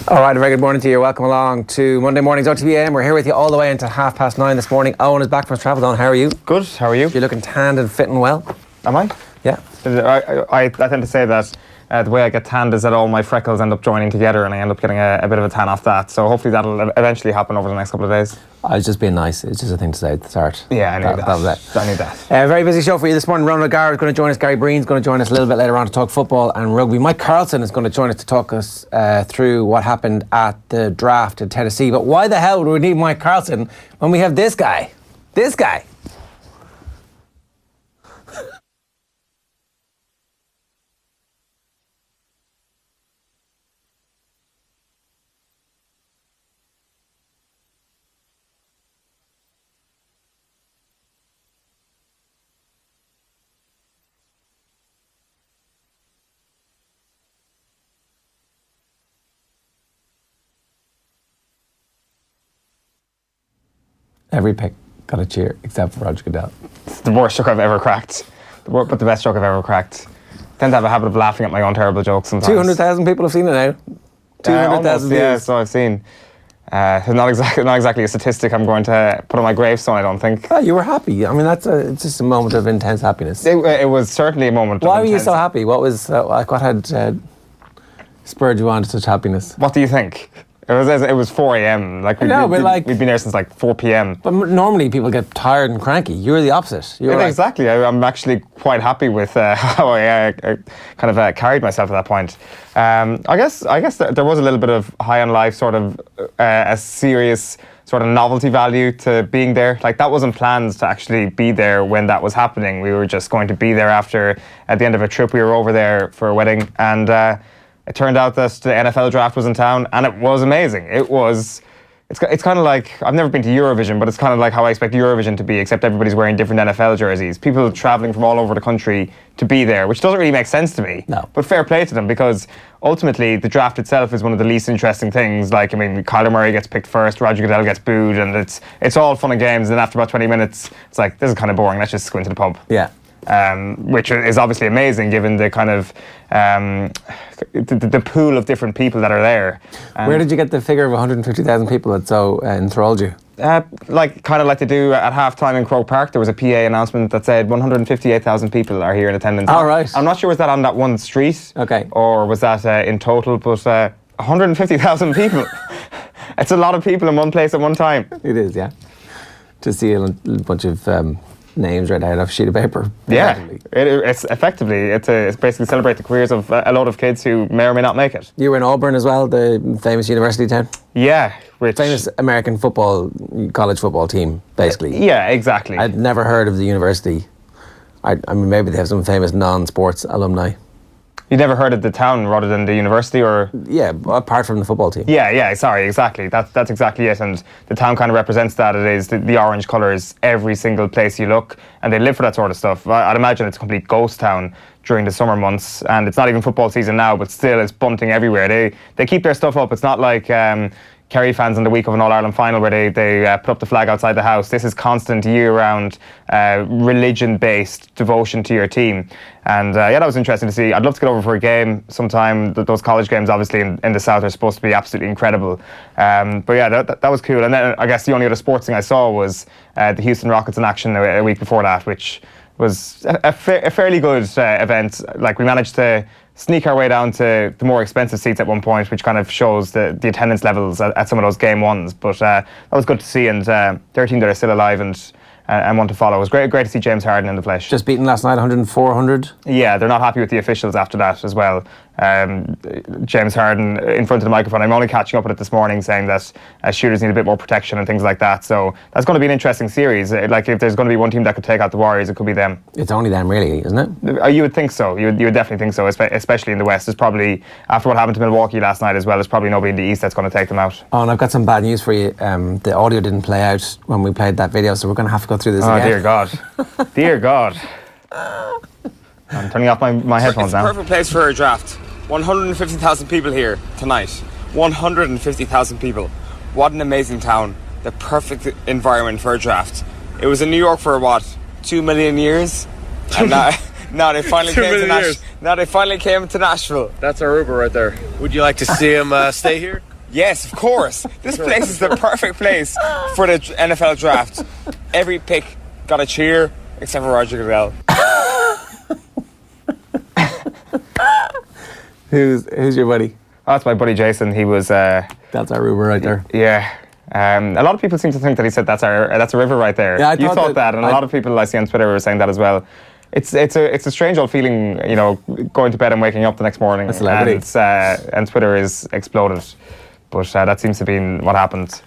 All right, a very good morning to you. Welcome along to Monday morning's OTB AM. We're here with you all the way into 9:30 this morning. Owen is back from his travel. Owen, how are you? Good, how are you? You're looking tanned and fit and well. Am I? Yeah. I tend to say that the way I get tanned is that all my freckles end up joining together and I end up getting a bit of a tan off that. So hopefully that'll eventually happen over the next couple of days. I was just being nice. It's just a thing to say at the start. Yeah, I knew that. That was it. I knew that. Very busy show for you this morning. Ronan O'Gara is going to join us. Gary Breen is going to join us a little bit later on to talk football and rugby. Mike Carlson is going to join us to talk us through what happened at the draft in Tennessee. But why the hell do we need Mike Carlson when we have this guy? This guy. Every pick got a cheer except for ROG. It's the worst joke I've ever cracked. But the best joke I've ever cracked. I tend to have a habit of laughing at my own terrible jokes sometimes. 200,000 people have seen it now. 200,000 views. Yeah, so I've seen. Not exactly a statistic I'm going to put on my gravestone, I don't think. Oh, you were happy. I mean, it's just a moment of intense happiness. It was certainly a moment Why of were you intense. so happy? What was what had spurred you on to such happiness? What do you think? It was 4 a.m. We'd been there since 4 p.m. But normally people get tired and cranky. You're the opposite. Exactly. I'm actually quite happy with how I kind of carried myself at that point. I guess there was a little bit of high on life, sort of a serious sort of novelty value to being there. That wasn't planned to actually be there when that was happening. We were just going to be there after, at the end of a trip, we were over there for a wedding, and it turned out that the NFL Draft was in town, and it was amazing. It's kind of like, I've never been to Eurovision, but it's kind of like how I expect Eurovision to be, except everybody's wearing different NFL jerseys. People travelling from all over the country to be there, which doesn't really make sense to me. No. But fair play to them, because ultimately the draft itself is one of the least interesting things. Kyler Murray gets picked first, Roger Goodell gets booed, and it's all fun and games, and after about 20 minutes, it's like, this is kind of boring, let's just go into the pub. Yeah. Which is obviously amazing given the kind of the pool of different people that are there. Where did you get the figure of 150,000 people that so enthralled you? Like they do at halftime in Croke Park, there was a PA announcement that said 158,000 people are here in attendance. All right. I'm not sure was that on that one street, okay, or was that in total, but 150,000 people. It's a lot of people in one place at one time. It is, yeah. To see a bunch of names right out of a sheet of paper. Yeah, it's effectively, it's basically celebrate the careers of a lot of kids who may or may not make it. You were in Auburn as well, the famous university town? Yeah. Famous American college football team, basically. Yeah, exactly. I'd never heard of the university. I mean, maybe they have some famous non-sports alumni. You never heard of the town rather than the university, or? Yeah, apart from the football team. Yeah, sorry, exactly. That's exactly it. And the town kind of represents that. It is the orange colours every single place you look, and they live for that sort of stuff. I'd imagine it's a complete ghost town during the summer months, and it's not even football season now, but still it's bunting everywhere. They keep their stuff up. It's not like Kerry fans in the week of an All-Ireland final where they put up the flag outside the house. This is constant year-round religion-based devotion to your team. And that was interesting to see. I'd love to get over for a game sometime. Those college games, obviously, in the South are supposed to be absolutely incredible. But yeah, that was cool. And then I guess the only other sports thing I saw was the Houston Rockets in action a week before that, which was a fairly good event. We managed to sneak our way down to the more expensive seats at one point, which kind of shows the attendance levels at some of those game ones. But that was good to see, and their team that are still alive and want to follow. It was great to see James Harden in the flesh. Just beaten last night, 104-100. Yeah, they're not happy with the officials after that as well. James Harden in front of the microphone. I'm only catching up with it this morning, saying that shooters need a bit more protection and things like that. So that's going to be an interesting series. If there's going to be one team that could take out the Warriors, it could be them. It's only them, really, isn't it? You would think so. You would definitely think so, especially in the West. There's probably, after what happened to Milwaukee last night as well, there's probably nobody in the East that's going to take them out. Oh, and I've got some bad news for you. The audio didn't play out when we played that video, so we're going to have to go through this again. Oh, dear God. Dear God. I'm turning off my headphones now. It's a perfect place for a draft. 150,000 people here tonight. 150,000 people. What an amazing town. The perfect environment for a draft. It was in New York for 2 million years? And now they finally came to Nashville. Now they finally came to Nashville. That's our Uber right there. Would you like to see him stay here? Yes, of course. This place is the perfect place for the NFL draft. Every pick got a cheer except for Roger Goodell. Who's your buddy? Oh, that's my buddy Jason. He was. That's our Uber right there. Yeah. A lot of people seem to think that he said that's a river right there. Yeah, you thought that, and a lot of people I see on Twitter were saying that as well. It's a strange old feeling, going to bed and waking up the next morning, and Twitter is exploded. But that seems to be what happened.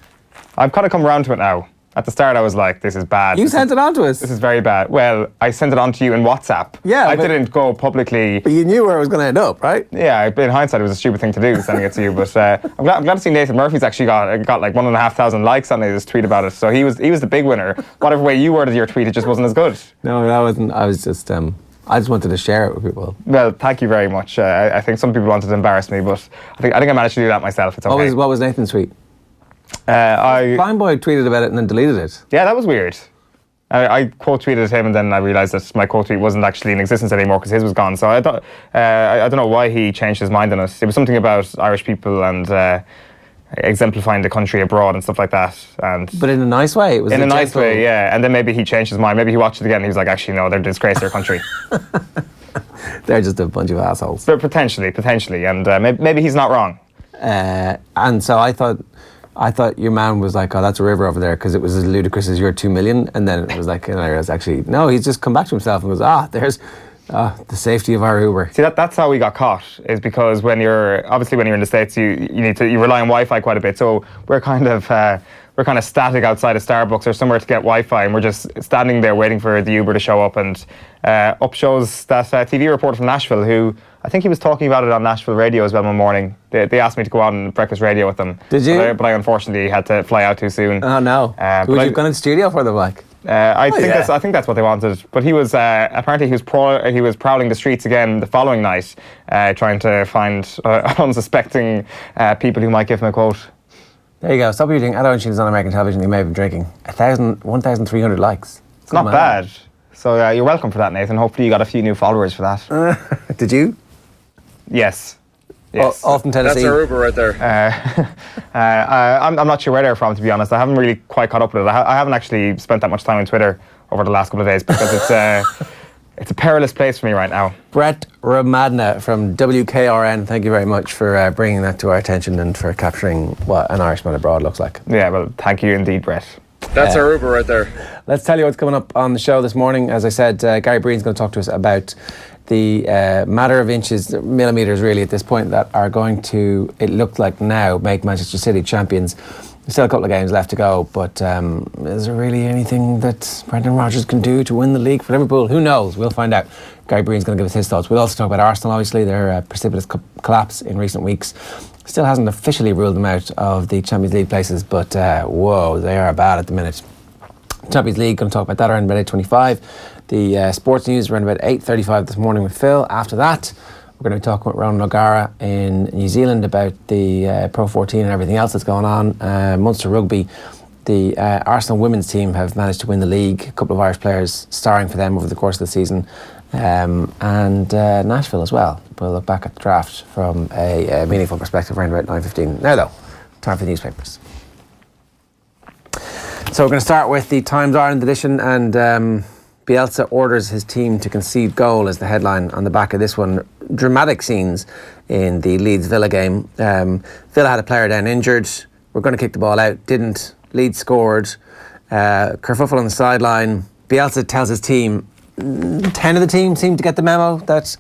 I've kind of come around to it now. At the start, I was like, this is bad. You sent it on to us. This is very bad. Well, I sent it on to you in WhatsApp. Yeah, I didn't go publicly. But you knew where it was going to end up, right? Yeah, in hindsight, it was a stupid thing to do, sending it to you. But I'm glad to see Nathan Murphy's actually got like 1,500 likes on his tweet about it. So he was the big winner. Whatever way you worded your tweet, it just wasn't as good. No, that wasn't. I was just. I just wanted to share it with people. Well, thank you very much. I think some people wanted to embarrass me, but I think I managed to do that myself. It's okay. What was Nathan's tweet? Blind Boy tweeted about it and then deleted it. Yeah, that was weird. I quote tweeted him and then I realised that my quote tweet wasn't actually in existence anymore because his was gone. So I thought I don't know why he changed his mind on it. It was something about Irish people and exemplifying the country abroad and stuff like that. But in a nice way. It was in a nice way, yeah. And then maybe he changed his mind. Maybe he watched it again and he was like, actually, no, they're disgrace their country. They're just a bunch of assholes. But potentially. And maybe he's not wrong. And so I thought your man was like, oh, that's a river over there because it was as ludicrous as your 2 million. And then it was like, and I realized actually, no, he's just come back to himself and goes, there's the safety of our Uber. See, that's how we got caught, is because when you're in the States, you rely on Wi-Fi quite a bit. So we're kind of static outside of Starbucks or somewhere to get Wi-Fi, and we're just standing there waiting for the Uber to show up. And up shows that TV reporter from Nashville, who I think he was talking about it on Nashville radio as well one morning. They asked me to go on breakfast radio with them. Did you? But I unfortunately had to fly out too soon. Oh no! Would you have gone in the studio for them, like? I think that's what they wanted. But he was apparently he was prowling the streets again the following night, trying to find unsuspecting people who might give him a quote. There you go. Stop eating. I don't on American television. You may have been drinking. 1,300 likes. It's not bad. So you're welcome for that, Nathan. Hopefully you got a few new followers for that. Did you? Yes. All from Tennessee. That's our Uber right there. I'm not sure where they're from, to be honest. I haven't really quite caught up with it. I haven't actually spent that much time on Twitter over the last couple of days because it's a perilous place for me right now. Brett Ramadna from WKRN, thank you very much for bringing that to our attention and for capturing what an Irishman abroad looks like. Yeah, well, thank you indeed, Brett. That's our Uber right there. Let's tell you what's coming up on the show this morning. As I said, Gary Breen's going to talk to us about the matter of inches, millimetres really at this point, that are going to, it looks like now, make Manchester City champions. There's still a couple of games left to go, but is there really anything that Brendan Rodgers can do to win the league for Liverpool? Who knows? We'll find out. Gary Breen's going to give us his thoughts. We'll also talk about Arsenal, obviously, their precipitous collapse in recent weeks. Still hasn't officially ruled them out of the Champions League places, but whoa, they are bad at the minute. Champions League, going to talk about that around about 8:25. The sports news around about 8:35 this morning with Phil. After that, we're going to be talking with Ronan O'Gara in New Zealand about the Pro 14 and everything else that's going on. Munster Rugby, the Arsenal women's team have managed to win the league. A couple of Irish players starring for them over the course of the season. And Nashville as well. We'll look back at the draft from a meaningful perspective around about 9:15. Now though, time for the newspapers. So we're going to start with the Times Ireland edition, and Bielsa orders his team to concede goal is the headline on the back of this one. Dramatic scenes in the Leeds-Villa game. Villa had a player down injured. We're going to kick the ball out. Didn't. Leeds scored. Kerfuffle on the sideline. Bielsa tells his team, 10 of the team seem to get the memo that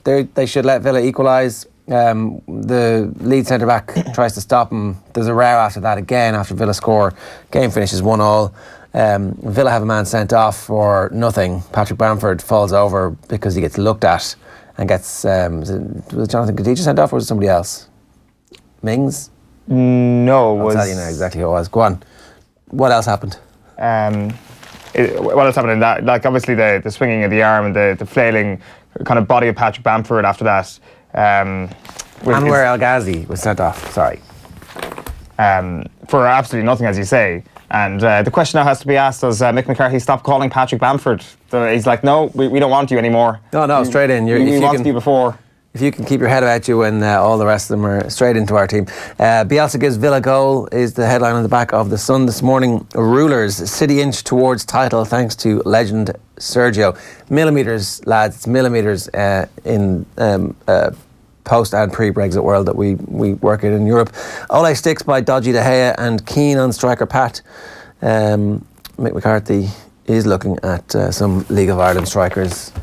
they should let Villa equalise. The Leeds centre-back tries to stop him. There's a row after that again after Villa score. Game finishes 1-1. Villa have a man sent off for nothing. Patrick Bamford falls over because he gets looked at and gets... was Jonathan Khadija sent off or was it somebody else? Mings? No. I'll tell you now exactly who it was. Go on. What else happened? What else happened in that? Like obviously the swinging of the arm and the flailing kind of body of Patrick Bamford after that. Anwar El Ghazi was sent off, sorry. For absolutely nothing, as you say. And the question now has to be asked, does Mick McCarthy stop calling Patrick Bamford? He's like, no, we don't want you anymore. No, straight in. We wanted you before. If you can keep your head about you when all the rest of them are straight into our team. Bielsa gives Villa goal is the headline on the back of the Sun this morning. Rulers, City inch towards title thanks to legend Sergio. Millimetres, lads, it's millimetres in post and pre-Brexit world that we work in Europe. Ole sticks by dodgy De Gea and keen on striker Pat. Mick McCarthy is looking at some League of Ireland strikers.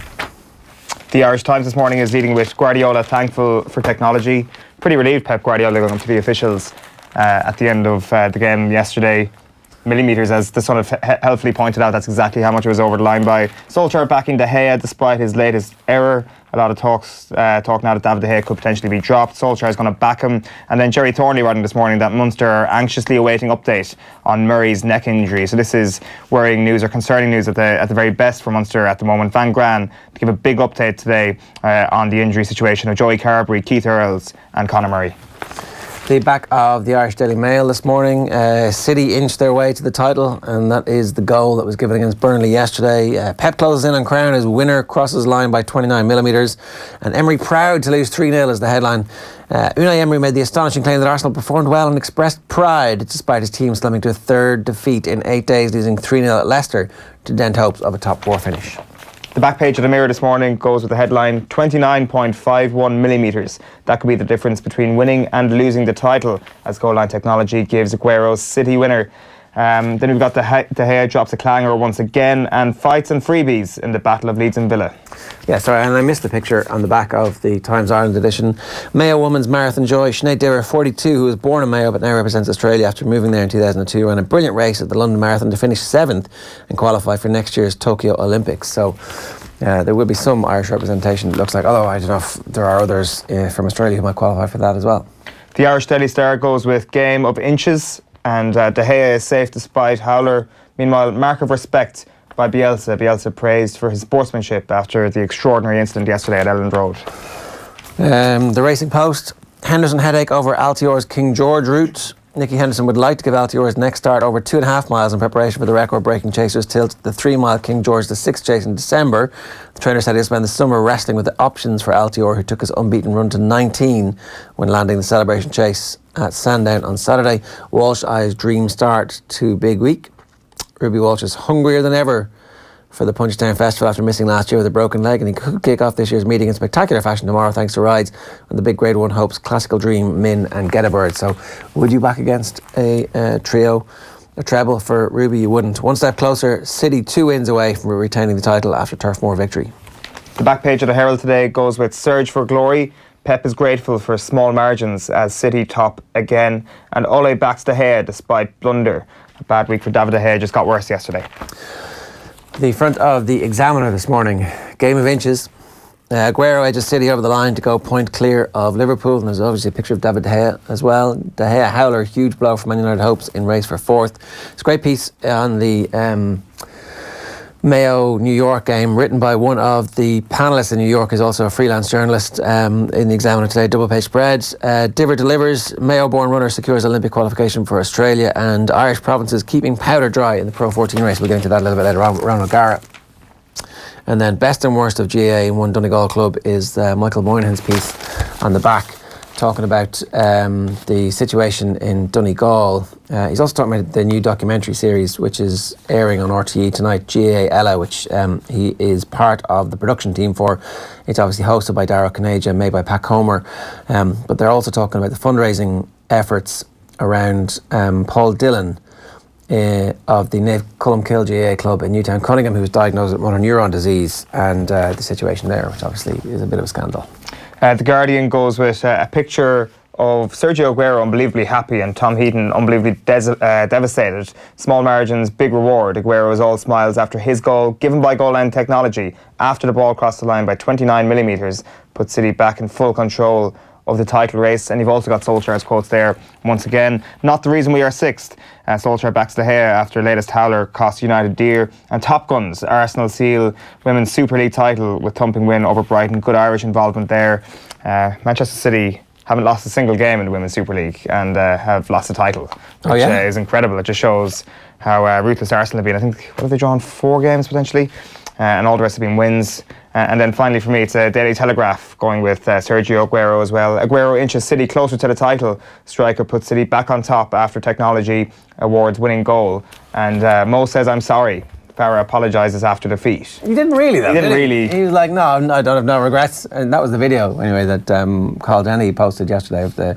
The Irish Times this morning is leading with Guardiola thankful for technology. Pretty relieved Pep Guardiola going to the officials at the end of the game yesterday. Millimetres, as the Sun have helpfully pointed out, that's exactly how much it was over the line by. Solskjaer backing De Gea despite his latest error. A lot of talk now that David De Gea could potentially be dropped. Solskjaer is going to back him. And then Jerry Thornley writing this morning that Munster are anxiously awaiting update on Murray's neck injury. So this is worrying news or concerning news at the very best for Munster at the moment. Van Gran to give a big update today on the injury situation of Joey Carberry, Keith Earls and Conor Murray. The back of the Irish Daily Mail this morning. City inched their way to the title, and that is the goal that was given against Burnley yesterday. Pep closes in on Crown as winner, crosses line by 29mm, and Emery proud to lose 3-0 is the headline. Unai Emery made the astonishing claim that Arsenal performed well and expressed pride despite his team slumping to a third defeat in 8 days, losing 3-0 at Leicester to dent hopes of a top 4 finish. The back page of the Mirror this morning goes with the headline 29.51mm. That could be the difference between winning and losing the title, as goal line technology gives Aguero's City winner. Then we've got De Gea drops a clanger once again, and fights and freebies in the Battle of Leeds and Villa. Yeah, sorry, and I missed the picture on the back of the Times Ireland edition. Mayo Women's Marathon Joy, Sinead Dira, 42, who was born in Mayo but now represents Australia after moving there in 2002, ran a brilliant race at the London Marathon to finish 7th and qualify for next year's Tokyo Olympics. So there will be some Irish representation, it looks like, although I don't know if there are others from Australia who might qualify for that as well. The Irish Daily Star goes with game of inches, and De Gea is safe despite Howler. Meanwhile, mark of respect by Bielsa. Bielsa praised for his sportsmanship after the extraordinary incident yesterday at Elland Road. The Racing Post, Henderson headache over Altior's King George route. Nicky Henderson would like to give Altior's next start over 2.5 miles in preparation for the record-breaking Chasers tilt, the 3-mile King George, the 6th chase in December. The trainer said he'll spend the summer wrestling with the options for Altior, who took his unbeaten run to 19 when landing the celebration chase at Sandown on Saturday. Walsh eyes dream start to big week. Ruby Walsh is hungrier than ever for the Punchestown Festival after missing last year with a broken leg, and he could kick off this year's meeting in spectacular fashion tomorrow thanks to rides on the big Grade 1 Hopes, Classical Dream, Min and Get a Bird. So would you back against a trio, a treble for Ruby? You wouldn't. One step closer, City 2 wins away from retaining the title after Turf Moor victory. The back page of the Herald today goes with Surge for Glory. Pep is grateful for small margins as City top again, and Ole backs De Gea despite blunder. A bad week for David De Gea just got worse yesterday. The front of the Examiner this morning, game of inches. Aguero edges City over the line to go point clear of Liverpool, and there's obviously a picture of David De Gea as well. De Gea Howler, huge blow for Man United hopes in race for 4th. It's a great piece on the Mayo New York game, written by one of the panellists in New York, who's also a freelance journalist in the Examiner today. Double page spread. Diver delivers. Mayo-born runner secures Olympic qualification for Australia, and Irish provinces keeping powder dry in the Pro 14 race. We'll get into that a little bit later on with Ronan O'Gara. And then best and worst of GA in one Donegal club is Michael Moynihan's piece on the back, talking about the situation in Donegal. He's also talking about the new documentary series which is airing on RTE tonight, GAA Ella, which he is part of the production team for. It's obviously hosted by Darragh Conaja, made by Pat Comer, but they're also talking about the fundraising efforts around Paul Dillon of the Naomh Columkill GAA club in Newtown Cunningham, who was diagnosed with motor neuron disease, and the situation there, which obviously is a bit of a scandal. The Guardian goes with a picture of Sergio Aguero unbelievably happy and Tom Heaton unbelievably devastated. Small margins, big reward. Aguero was all smiles after his goal, given by goal line technology after the ball crossed the line by 29mm, put City back in full control of the title race. And you've also got Solskjaer's quotes there once again. Not the reason we are 6th. Solskjaer backs De Gea after latest howler cost United dear. And Top Guns, Arsenal seal Women's Super League title with thumping win over Brighton. Good Irish involvement there. Manchester City haven't lost a single game in the Women's Super League and have lost the title, which is incredible. It just shows how ruthless Arsenal have been. I think, what have they drawn? 4 games potentially. and all the rest have been wins. And then finally for me, it's a Daily Telegraph going with Sergio Aguero as well. Aguero inches City closer to the title. Striker puts City back on top after Technology Awards winning goal. And Mo says, I'm sorry. Farah apologises after defeat. He didn't really, though. He didn't really. He was like, no, I don't have no regrets. And that was the video, anyway, that Carl Denny posted yesterday of the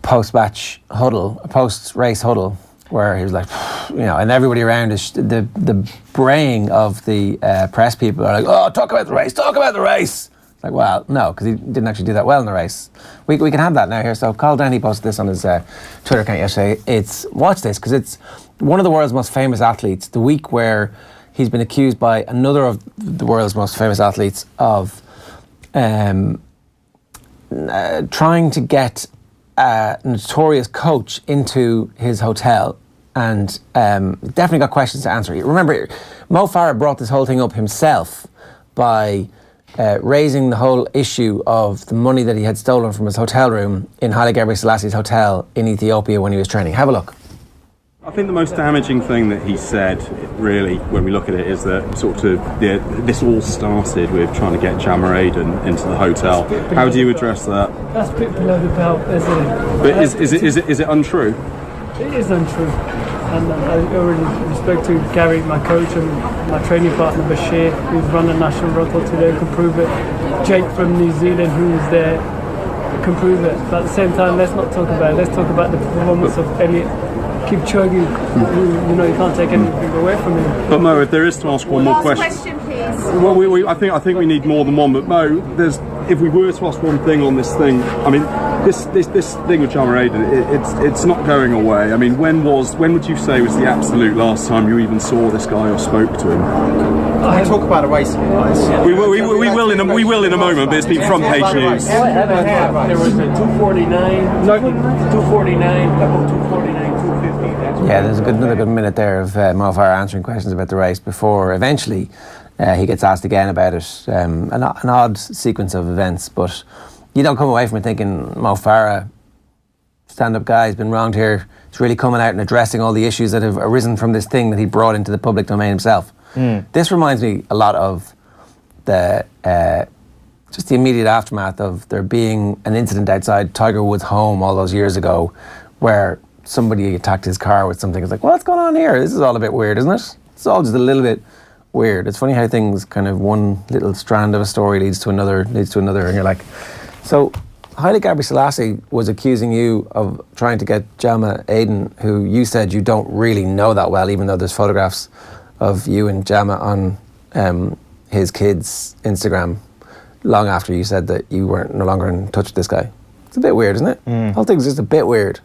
post-match huddle, post-race huddle, where he was like, and everybody around is the braying of the press people are like, oh, talk about the race. It's like, well, no, because he didn't actually do that well in the race. We can have that now here. So Carl Denny posted this on his Twitter account yesterday. Watch this, because it's one of the world's most famous athletes, the week where he's been accused by another of the world's most famous athletes of trying to get a notorious coach into his hotel, and definitely got questions to answer. Remember, Mo Farah brought this whole thing up himself by raising the whole issue of the money that he had stolen from his hotel room in Haile Gebrselassie Selassie's hotel in Ethiopia when he was training. Have a look. I think the most damaging thing that he said, really, when we look at it, is that this all started with trying to get Ger Aiden into the hotel. How do you address that? That's a bit below the belt, isn't it? But is it untrue? It is untrue. And I already respect to Gary, my coach, and my training partner Bashir, who's run a national record today, can prove it. Jake from New Zealand, who's there, can prove it. But at the same time, let's not talk about it. Let's talk about the performance of Elliot. Keep chugging. You can't take anything away from him. But Mo, if there is to ask one more question, please. Well, I think we need more than one. But Mo, if we were to ask one thing on this thing, I mean, this thing with Ger Aiden, it's not going away. I mean, when would you say was the absolute last time you even saw this guy or spoke to him? I talk about a race, guys. We will in a moment, but it's been front page news. There was a 249, 249, about 249, 250. Yeah, there's another good minute there of Mo Farah answering questions about the race before eventually he gets asked again about it. An odd sequence of events, but you don't come away from it thinking Mo Farah, stand-up guy, has been wronged here. He's really coming out and addressing all the issues that have arisen from this thing that he brought into the public domain himself. This reminds me a lot of the just the immediate aftermath of there being an incident outside Tiger Woods' home all those years ago where somebody attacked his car with something. It's like, what's going on here? This is all a bit weird, isn't it? It's all just a little bit weird. It's funny how things kind of one little strand of a story leads to another, and you're like, so Haile Gebrselassie Selassie was accusing you of trying to get Ger Aiden, who you said you don't really know that well, even though there's photographs of you and Ger on his kids' Instagram long after you said that you weren't no longer in touch with this guy. It's a bit weird, isn't it? The whole thing's just a bit weird.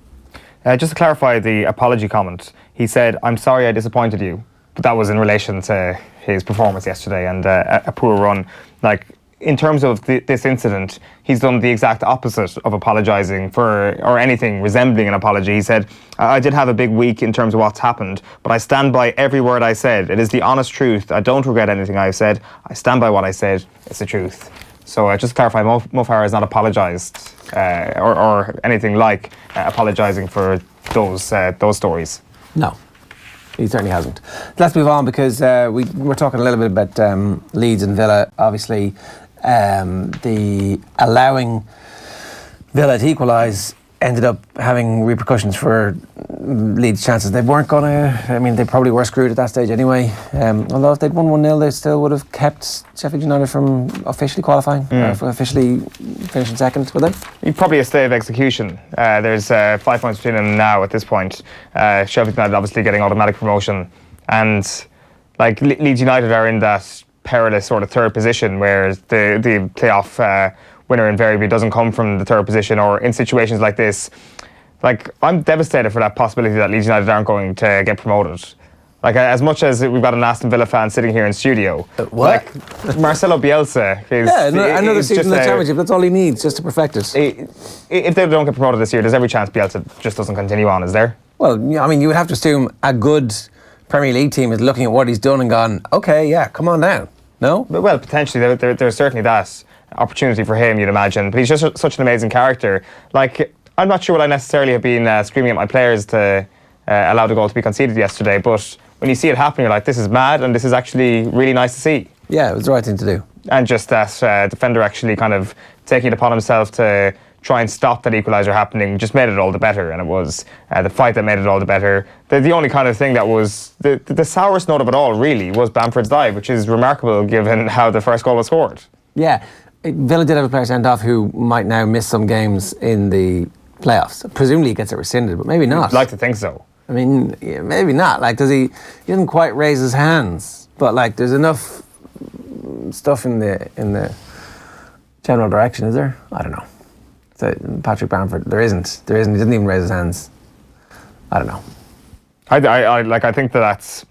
Just to clarify the apology comment, he said, I'm sorry I disappointed you. But that was in relation to his performance yesterday and a poor run. Like, in terms of this incident, he's done the exact opposite of apologising for, or anything resembling an apology. He said, I did have a big week in terms of what's happened, but I stand by every word I said. It is the honest truth. I don't regret anything I've said. I stand by what I said. It's the truth. So just to clarify, Mo Farah has not apologised or anything like apologising for those stories. No, he certainly hasn't. Let's move on because we're talking a little bit about Leeds and Villa. Obviously, the allowing Villa to equalise ended up having repercussions for Leeds' chances. They weren't going to, I mean, they probably were screwed at that stage anyway. Although if they'd won 1-0, they still would have kept Sheffield United from officially qualifying, or officially finishing second, would they? Probably a stay of execution. There's 5 points between them now at this point. Sheffield United obviously getting automatic promotion. And like Leeds United are in that perilous sort of third position where the playoff winner invariably doesn't come from the third position, or in situations like this. Like, I'm devastated for that possibility that Leeds United aren't going to get promoted. Like, as much as we've got an Aston Villa fan sitting here in studio. What? Like, Marcelo Bielsa is... Yeah, another season in the Championship, that's all he needs, just to perfect it. If they don't get promoted this year, there's every chance Bielsa just doesn't continue on, is there? Well, I mean, you would have to assume a good Premier League team is looking at what he's done and gone, okay, yeah, come on now. No? Well, potentially, there's certainly that opportunity for him, you'd imagine. But he's just such an amazing character. Like, I'm not sure what I necessarily have been screaming at my players to allow the goal to be conceded yesterday, but when you see it happening, you're like, this is mad, and this is actually really nice to see. Yeah, it was the right thing to do. And just that defender actually kind of taking it upon himself to try and stop that equaliser happening just made it all the better. And it was the fight that made it all the better. The only kind of thing that was the sourest note of it all really was Bamford's dive, which is remarkable given how the first goal was scored. Yeah, Villa did have a player sent off who might now miss some games in the playoffs. Presumably he gets it rescinded, but maybe not. I'd like to think so. I mean, yeah, maybe not. Like, does he didn't quite raise his hands, but like there's enough stuff in the general direction, is there? I don't know. So Patrick Bamford, there isn't. He didn't even raise his hands. I don't know. I think that's.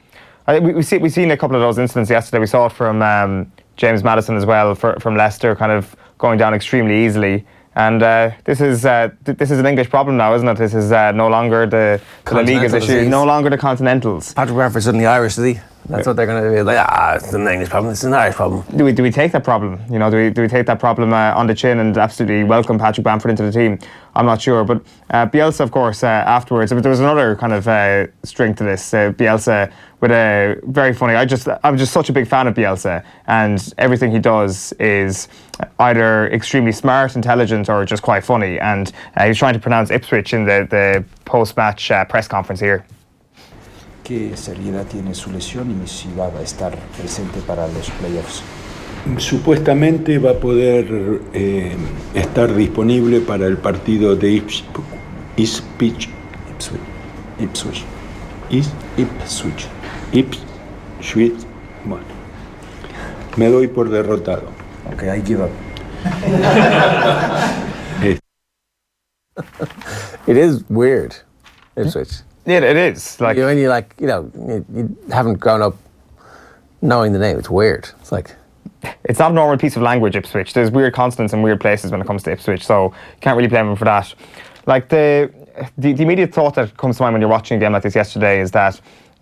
We've seen a couple of those incidents yesterday. We saw it from James Maddison as well from Leicester, kind of going down extremely easily. And this is an English problem now, isn't it? This is no longer the La Liga's issue, no longer the Continentals. Patrick Bamford's suddenly Irish, is he? That's what they're going to be like. It's an English problem. It's an Irish problem. Do we take that problem? You know, do we take that problem on the chin and absolutely welcome Patrick Bamford into the team? I'm not sure. But Bielsa, of course, afterwards, there was another kind of string to this. Bielsa with a very funny. I'm just such a big fan of Bielsa, and everything he does is either extremely smart, intelligent, or just quite funny. And he was trying to pronounce Ipswich in the post-match press conference here. ¿Qué salida tiene su lesión y si va a estar presente para los playoffs? Supuestamente va a poder estar disponible para el partido de Ipswich. Bueno, me doy por derrotado. Okay, I give up. It is weird, Ipswich. Yeah, it is. Like when you haven't grown up knowing the name, it's weird. It's like it's not a normal piece of language, Ipswich. There's weird consonants in weird places when it comes to Ipswich, so can't really blame them for that. Like the immediate thought that comes to mind when you're watching a game like this yesterday is that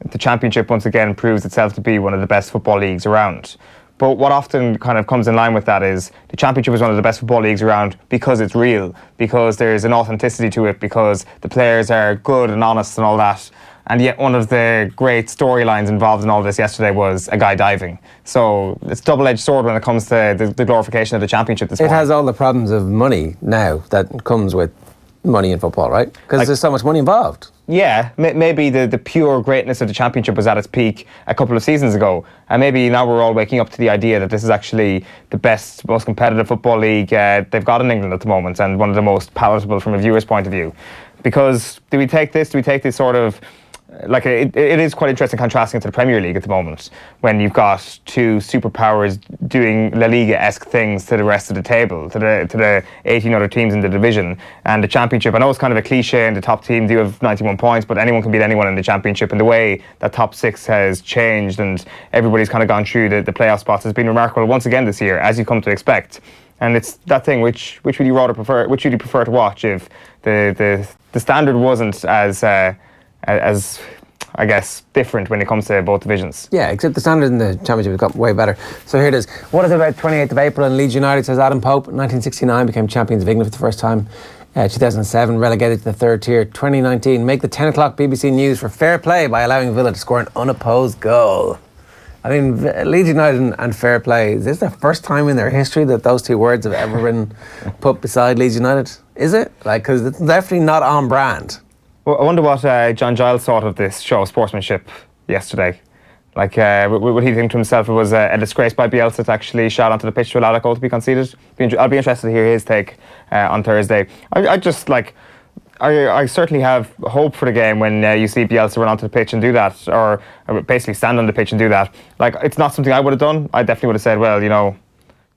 the Championship once again proves itself to be one of the best football leagues around. But what often kind of comes in line with that is the Championship is one of the best football leagues around because it's real, because there's an authenticity to it, because the players are good and honest and all that. And yet one of the great storylines involved in all this yesterday was a guy diving. So it's a double-edged sword when it comes to the glorification of the Championship this morning. It has all the problems of money now that comes with money in football, right? Because there's so much money involved. Yeah, maybe the pure greatness of the Championship was at its peak a couple of seasons ago. And maybe now we're all waking up to the idea that this is actually the best, most competitive football league they've got in England at the moment, and one of the most palatable from a viewer's point of view. Because do we take this sort of... Like it is quite interesting contrasting to the Premier League at the moment, when you've got two superpowers doing La Liga-esque things to the rest of the table, to the 18 other teams in the division. And the Championship, I know it's kind of a cliche, and the top team do have 91 points, but anyone can beat anyone in the Championship. And the way that top six has changed and everybody's kind of gone through the playoff spots has been remarkable once again this year, as you come to expect. And it's that thing, which would you rather prefer? Which would you prefer to watch if the standard wasn't as I guess different when it comes to both divisions? Yeah, except the standard in the Championship has got way better. So here it is. What is about 28th of April in Leeds United, says Adam Pope. 1969 became champions of England for the first time. 2007 relegated to the third tier. 2019 make the 10 o'clock BBC News for fair play by allowing Villa to score an unopposed goal. I mean, Leeds United and fair play, is this the first time in their history that those two words have ever been put beside Leeds United? Is it? Like, because it's definitely not on brand. Well, I wonder what John Giles thought of this show of sportsmanship yesterday. Like, would he think to himself it was a disgrace by Bielsa to actually shout onto the pitch to allow that goal to be conceded? I'll be interested to hear his take on Thursday. I certainly have hope for the game when you see Bielsa run onto the pitch and do that, or basically stand on the pitch and do that. Like, it's not something I would have done. I definitely would have said, well, you know,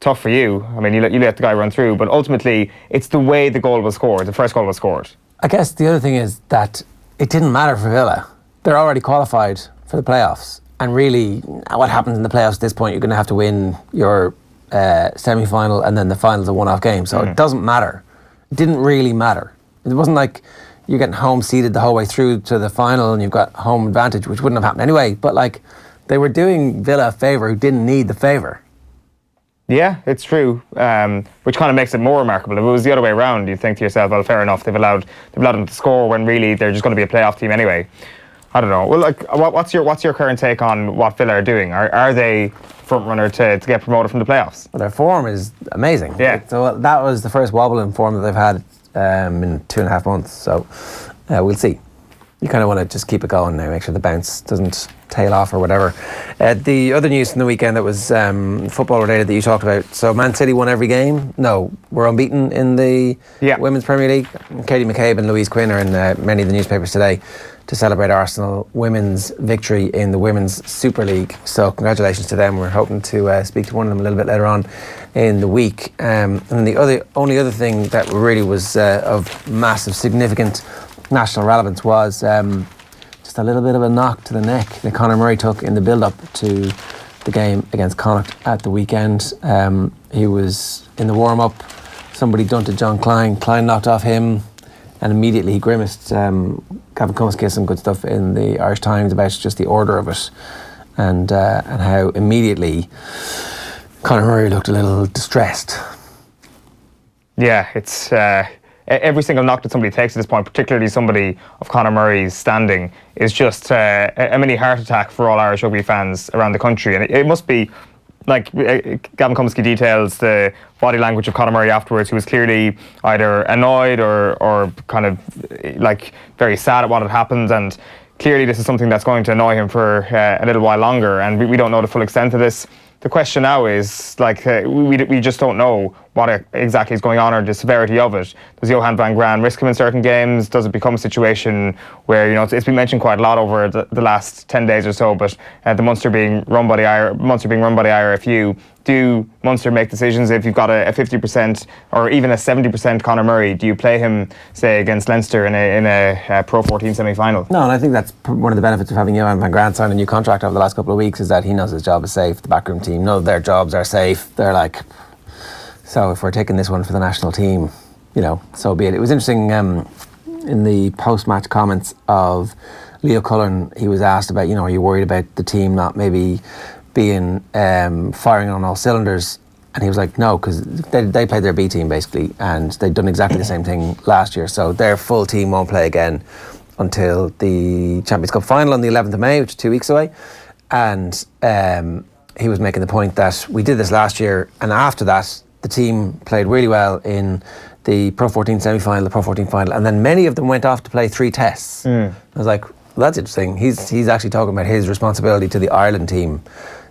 tough for you. I mean, you let the guy run through, but ultimately, it's the way the goal was scored. The first goal was scored. I guess the other thing is that it didn't matter for Villa. They're already qualified for the playoffs. And really, what happens in the playoffs at this point, you're going to have to win your semi-final, and then the final's a one-off game. So it doesn't matter. It didn't really matter. It wasn't like you're getting home seeded the whole way through to the final and you've got home advantage, which wouldn't have happened anyway. But like, they were doing Villa a favour who didn't need the favour. Yeah, it's true, which kind of makes it more remarkable. If it was the other way around, you'd think to yourself, well, fair enough, they've allowed them to score when really they're just going to be a playoff team anyway. I don't know. Well, like, what's your current take on what Villa are doing? Are they front runner to get promoted from the playoffs? Well, their form is amazing. Yeah. So that was the first wobble in form that they've had in 2.5 months. So we'll see. You kind of want to just keep it going now, make sure the bounce doesn't tail off or whatever. The other news from the weekend that was football related that you talked about. So Man City won every game. No, we're unbeaten in the Women's Premier League. Katie McCabe and Louise Quinn are in many of the newspapers today to celebrate Arsenal women's victory in the Women's Super League. So congratulations to them. We're hoping to speak to one of them a little bit later on in the week. And the only other thing that really was of massive significant national relevance was just a little bit of a knock to the neck that Conor Murray took in the build-up to the game against Connacht at the weekend. He was in the warm-up. Somebody dunted John Klein. Klein knocked off him, and immediately he grimaced. Gavin Cummiskey has some good stuff in the Irish Times about just the order of it, and how immediately Conor Murray looked a little distressed. Yeah, it's every single knock that somebody takes at this point, particularly somebody of Conor Murray's standing, is just a mini heart attack for all Irish rugby fans around the country. And it must be, like Gavin Cummiskey details the body language of Conor Murray afterwards, who was clearly either annoyed or kind of like very sad at what had happened. And clearly this is something that's going to annoy him for a little while longer. And we don't know the full extent of this. The question now is, like, we just don't know what exactly is going on or the severity of it. Does Johan van Graan risk him in certain games? Does it become a situation where, you know, it's been mentioned quite a lot over the last 10 days or so, but the Munster being run by the IRFU, do Munster make decisions if you've got a 50% or even a 70% Conor Murray? Do you play him, say, against Leinster in a Pro 14 semi-final? No, and I think that's one of the benefits of having Johan van Graan sign a new contract over the last couple of weeks, is that he knows his job is safe. The backroom team know their jobs are safe. They're like, so if we're taking this one for the national team, you know, so be it. It was interesting in the post-match comments of Leo Cullen, he was asked about, you know, are you worried about the team not maybe being firing on all cylinders? And he was like, no, because they played their B team basically, and they'd done exactly the same thing last year. So their full team won't play again until the Champions Cup final on the 11th of May, which is 2 weeks away. And he was making the point that we did this last year, and after that, the team played really well in the Pro 14 semi-final, the Pro 14 final, and then many of them went off to play 3 tests. I was like, well, that's interesting. He's actually talking about his responsibility to the Ireland team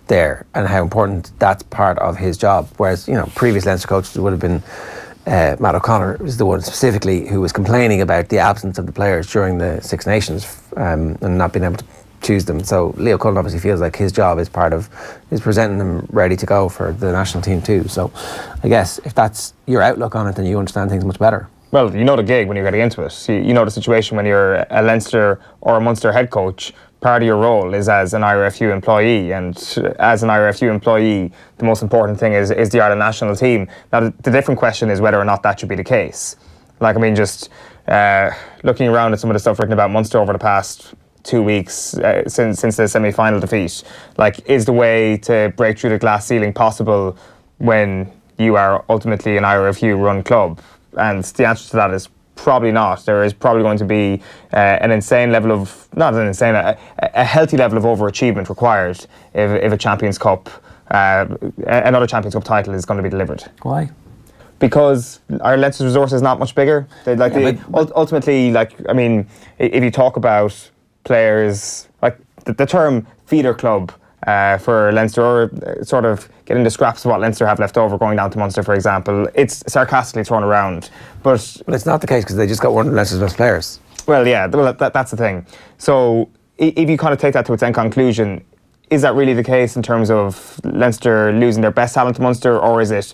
there and how important that's part of his job. Whereas, you know, previous Leinster coaches would have been Matt O'Connor was the one specifically who was complaining about the absence of the players during the Six Nations and not being able to choose them. So Leo Cullen obviously feels like his job is presenting them ready to go for the national team too. So I guess if that's your outlook on it, then you understand things much better. Well, you know the gig when you're getting into it. You know the situation when you're a Leinster or a Munster head coach. Part of your role is as an IRFU employee, and as an IRFU employee, the most important thing is the Ireland national team. Now, the different question is whether or not that should be the case. Like, I mean, just looking around at some of the stuff written about Munster over the past 2 weeks since the semi-final defeat, like, is the way to break through the glass ceiling possible when you are ultimately an IRFU-run club? And the answer to that is probably not. There is probably going to be an insane level of, not an insane, a healthy level of overachievement required if a Champions Cup, another Champions Cup title is going to be delivered. Why? Because our Leinster's resource is not much bigger. Ultimately, like, I mean, if you talk about players, like the term feeder club for Leinster, or sort of getting the scraps of what Leinster have left over going down to Munster, for example, it's sarcastically thrown around. But it's not the case, because they just got one of Leinster's best players. Well, yeah, that's the thing. So if you kind of take that to its end conclusion, is that really the case in terms of Leinster losing their best talent to Munster, or is it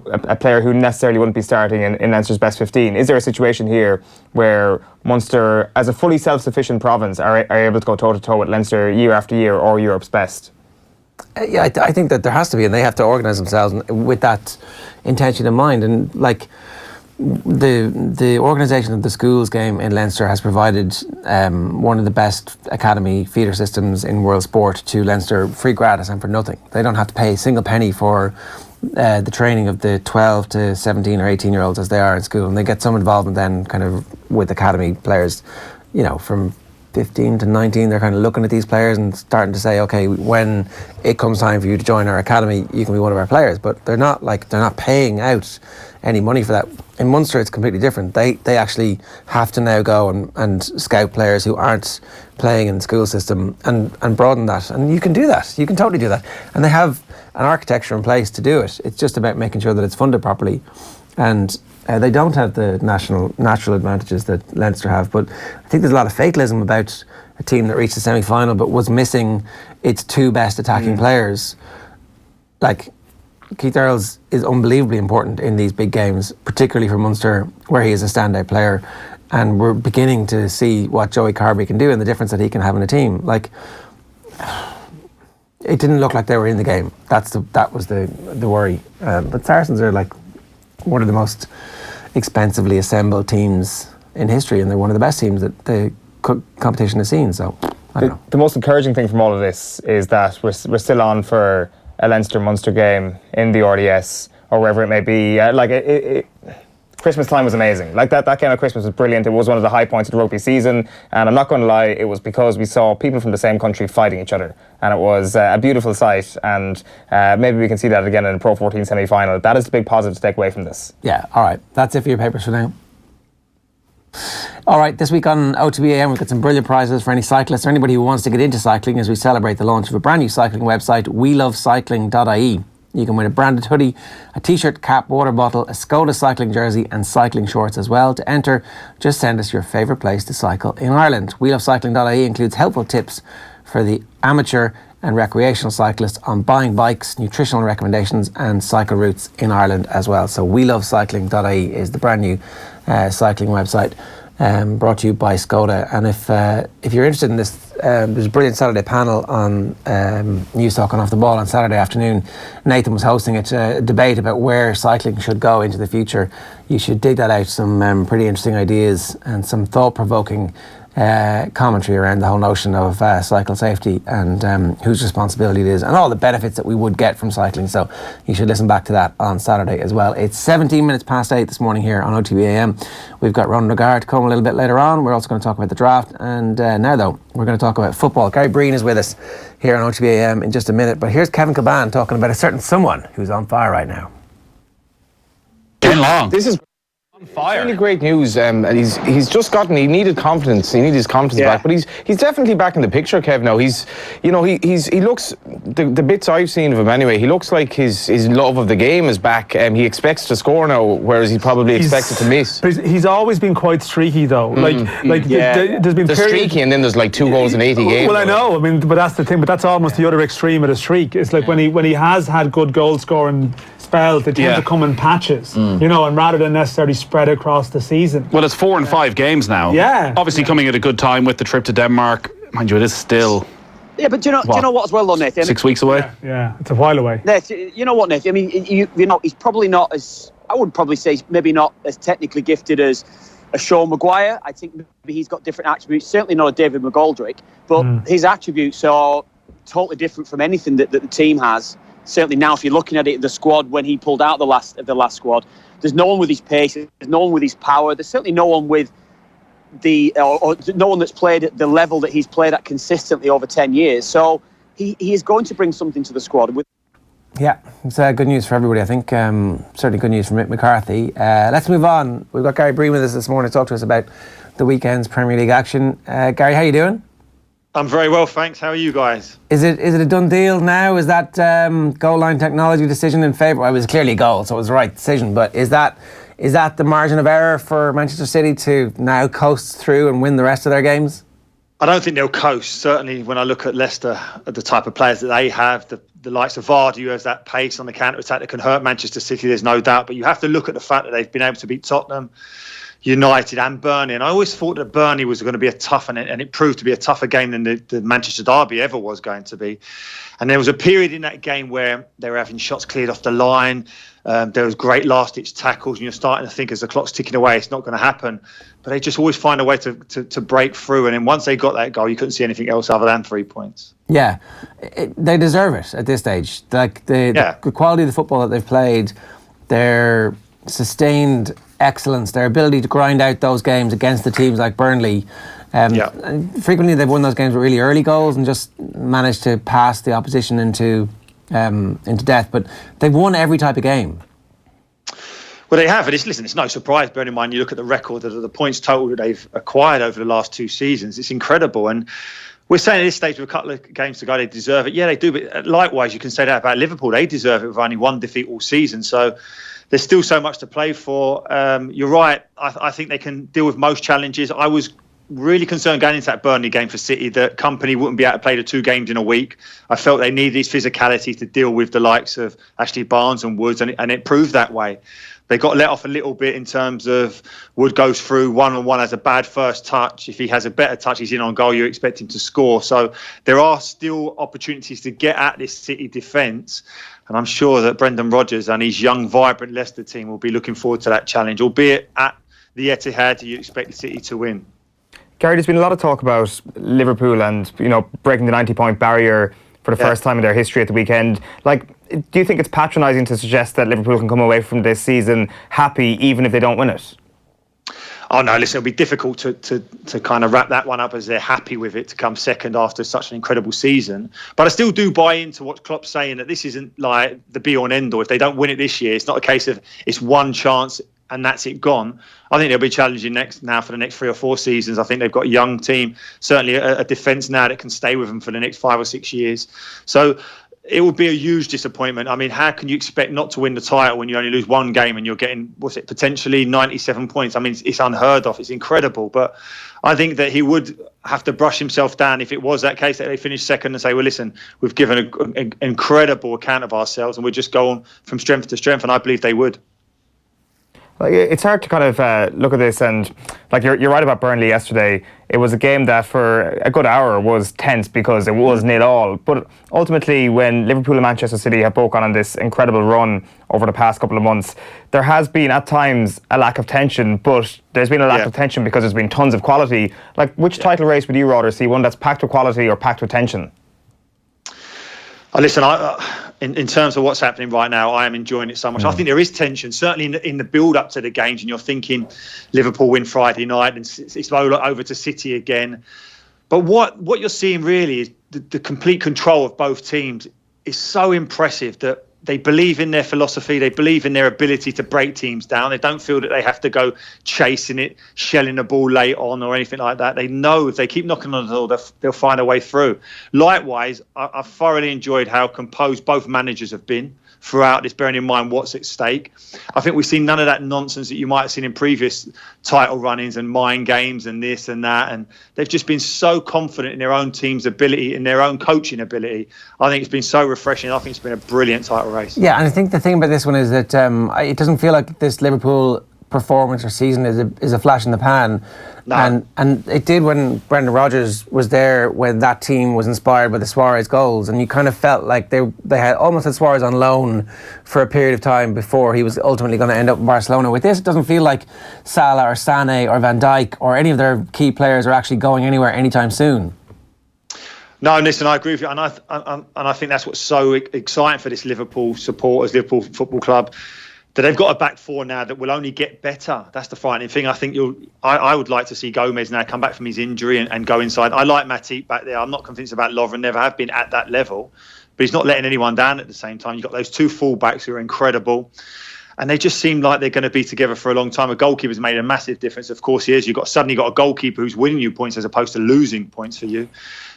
a player who necessarily wouldn't be starting in Leinster's best 15? Is there a situation here where Munster, as a fully self-sufficient province, are able to go toe-to-toe with Leinster year after year, or Europe's best? Yeah, I think that there has to be, and they have to organise themselves with that intention in mind. And like the organisation of the schools game in Leinster has provided one of the best academy feeder systems in world sport to Leinster, free gratis and for nothing. They don't have to pay a single penny for the training of the 12 to 17 or 18 year olds as they are in school, and they get some involvement then kind of with academy players, you know, from 15 to 19, they're kind of looking at these players and starting to say, okay, when it comes time for you to join our academy, you can be one of our players. But they're not paying out any money for that. In Munster, it's completely different. They actually have to now go and scout players who aren't playing in the school system and broaden that. And you can do that. You can totally do that. And they have an architecture in place to do it. It's just about making sure that it's funded properly. And they don't have the natural advantages that Leinster have. But I think there's a lot of fatalism about a team that reached the semi-final but was missing its two best attacking players. Like, Keith Earls is unbelievably important in these big games, particularly for Munster, where he is a standout player. And we're beginning to see what Joey Carbery can do and the difference that he can have in a team. Like, it didn't look like they were in the game. That was the worry. But Saracens are like one of the most expensively assembled teams in history, and they're one of the best teams that the competition has seen. So I don't know. The most encouraging thing from all of this is that we're still on for a Leinster-Munster game in the RDS or wherever it may be. Christmas time was amazing. Like that game at Christmas was brilliant. It was one of the high points of the rugby season, and I'm not going to lie, it was because we saw people from the same country fighting each other, and it was a beautiful sight. And maybe we can see that again in the Pro 14 semi-final. That is the big positive to take away from this. Yeah, all right, that's it for your papers for now. All right, this week on OTB AM, we've got some brilliant prizes for any cyclists or anybody who wants to get into cycling as we celebrate the launch of a brand new cycling website, welovecycling.ie. You can win a branded hoodie, a t-shirt, cap, water bottle, a Skoda cycling jersey and cycling shorts as well. To enter, just send us your favourite place to cycle in Ireland. welovecycling.ie includes helpful tips for the amateur and recreational cyclists on buying bikes, nutritional recommendations and cycle routes in Ireland as well. So welovecycling.ie is the brand new cycling website. Brought to you by Skoda. And if you're interested in this, there's a brilliant Saturday panel on News Talk on Off the Ball on Saturday afternoon. Nathan was hosting it, a debate about where cycling should go into the future. You should dig that out. Some pretty interesting ideas and some thought-provoking commentary around the whole notion of cycle safety and whose responsibility it is and all the benefits that we would get from cycling. So you should listen back to that on Saturday as well. It's 17 minutes past 8 this morning here on OTB AM. We've got Ronan O'Gara to come a little bit later on. We're also going to talk about the draft, and now though we're going to talk about football. Gary Breen is with us here on OTB AM in just a minute, but here's Kevin Kilbane talking about a certain someone who's on fire right now. Ken Long. This is fire. Really great news. He's just gotten. He needed confidence. He needed his confidence back. But he's definitely back in the picture, Kev. Now he looks the bits I've seen of him anyway. He looks like his love of the game is back. He expects to score now, whereas he probably expected to miss. But he's always been quite streaky though. There's been streaky, and then there's like 2 goals in 80 games. Well, I know. I mean, but that's the thing. But that's almost the other extreme of the streak. It's like when he has had good goal scoring spells, they tend to come in patches, and rather than necessarily spread across the season. Well, it's 4 and 5 games now. Yeah. Obviously coming at a good time with the trip to Denmark. Mind you, it is still... Yeah, but do you know what as well, though, Nick? 6 weeks away? Yeah, it's a while away. Nick, you know what, Nick? I mean, he's probably not as... I would probably say he's maybe not as technically gifted as a Sean Maguire. I think maybe he's got different attributes. Certainly not a David McGoldrick. But his attributes are totally different from anything that the team has. Certainly now, if you're looking at it, the squad, when he pulled out the last squad, there's no one with his pace, there's no one with his power, there's certainly no one with or no one that's played at the level that he's played at consistently over 10 years. So he is going to bring something to the squad. Yeah, it's good news for everybody, I think. Certainly good news for Mick McCarthy. Let's move on. We've got Gary Breen with us this morning to talk to us about the weekend's Premier League action. Gary, how are you doing? I'm very well, thanks. How are you guys? Is it a done deal now? Is that goal line technology decision in favour? Well, it was clearly a goal, so it was the right decision. But is that the margin of error for Manchester City to now coast through and win the rest of their games? I don't think they'll coast. Certainly, when I look at Leicester, the type of players that they have, the likes of Vardy, who has that pace on the counter-attack that can hurt Manchester City, there's no doubt. But you have to look at the fact that they've been able to beat Tottenham, United and Burnley, and I always thought that Burnley was going to be a tough, and it proved to be a tougher game than the Manchester derby ever was going to be. And there was a period in that game where they were having shots cleared off the line. There was great last-ditch tackles, and you're starting to think as the clock's ticking away, it's not going to happen. But they just always find a way to break through. And then once they got that goal, you couldn't see anything else other than 3 points. Yeah, they deserve it at this stage. Like the quality of the football that they've played, their sustained excellence, their ability to grind out those games against the teams like Burnley, And frequently they've won those games with really early goals and just managed to pass the opposition into death. But they've won every type of game. Well, they have. And it's no surprise, bearing in mind you look at the record of the points total that they've acquired over the last 2 seasons. It's incredible. And we're saying at this stage with a couple of games to go, they deserve it. Yeah, they do. But likewise, you can say that about Liverpool. They deserve it with only 1 defeat all season. So there's still so much to play for. You're right. I think they can deal with most challenges. I was really concerned going into that Burnley game for City that Company wouldn't be able to play the 2 games in a week. I felt they needed this physicality to deal with the likes of Ashley Barnes and Woods, and it proved that way. They got let off a little bit in terms of Wood goes through one-on-one, has a bad first touch. If he has a better touch, he's in on goal, you expect him to score. So there are still opportunities to get at this City defence. And I'm sure that Brendan Rodgers and his young, vibrant Leicester team will be looking forward to that challenge, albeit at the Etihad, you expect City to win. Gary, there's been a lot of talk about Liverpool and, breaking the 90-point barrier for the first time in their history at the weekend. Do you think it's patronising to suggest that Liverpool can come away from this season happy even if they don't win it? Oh no, listen, it'll be difficult to kind of wrap that one up as they're happy with it to come second after such an incredible season. But I still do buy into what Klopp's saying, that this isn't like the be-all and end-all. If they don't win it this year, it's not a case of it's one chance and that's it gone. I think they'll be challenging now for the next 3 or 4 seasons. I think they've got a young team, certainly a defence now that can stay with them for the next 5 or 6 years. So it would be a huge disappointment. I mean, how can you expect not to win the title when you only lose 1 game and you're getting, potentially 97 points? I mean, it's unheard of. It's incredible. But I think that he would have to brush himself down if it was that case that they finished second and say, well, listen, we've given an incredible account of ourselves and we're just going from strength to strength. And I believe they would. It's hard to kind of look at this, and you're right about Burnley yesterday. It was a game that for a good hour was tense because it was 0-0. But ultimately, when Liverpool and Manchester City have both gone on this incredible run over the past couple of months, there has been at times a lack of tension, but there's been a lack of tension because there's been tons of quality. Which title race would you rather see? One that's packed with quality or packed with tension? Listen, in terms of what's happening right now, I am enjoying it so much. I think there is tension, certainly in the build-up to the games, and you're thinking Liverpool win Friday night and it's over to City again. But what you're seeing really is the complete control of both teams is so impressive that they believe in their philosophy, they believe in their ability to break teams down. They don't feel that they have to go chasing it, shelling the ball late on or anything like that. They know if they keep knocking on the door, they'll find a way through. Likewise, I've thoroughly enjoyed how composed both managers have been throughout this, bearing in mind what's at stake. I think we've seen none of that nonsense that you might have seen in previous title run-ins and mind games and this and that. And they've just been so confident in their own team's ability, in their own coaching ability. I think it's been so refreshing. I think it's been a brilliant title race. Yeah, and I think the thing about this one is that it doesn't feel like this Liverpool performance or season is a flash in the pan. No. And it did when Brendan Rodgers was there, when that team was inspired by the Suarez goals, and you kind of felt like they had almost had Suarez on loan for a period of time before he was ultimately going to end up in Barcelona. With this, it doesn't feel like Salah or Sané or Van Dijk or any of their key players are actually going anywhere anytime soon. No, listen, I agree with you, and I think that's what's so exciting for this Liverpool supporters, Liverpool Football Club, that they've got a back four now that will only get better. That's the frightening thing. I think I would like to see Gomez now come back from his injury and go inside. I like Matip back there. I'm not convinced about Lovren, never have been at that level, but he's not letting anyone down at the same time. You've got those 2 full-backs who are incredible. And they just seem like they're going to be together for a long time. A goalkeeper's made a massive difference. Of course, he is. You've suddenly got a goalkeeper who's winning you points as opposed to losing points for you.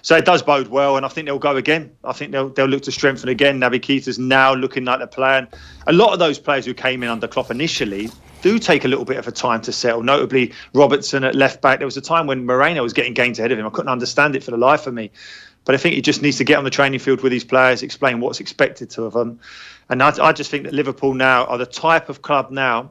So it does bode well, and I think they'll go again. I think they'll look to strengthen again. Naby Keita's now looking like the plan. A lot of those players who came in under Klopp initially do take a little bit of a time to settle. Notably, Robertson at left back. There was a time when Moreno was getting gains ahead of him. I couldn't understand it for the life of me. But I think he just needs to get on the training field with his players, explain what's expected of them. And I just think that Liverpool now are the type of club now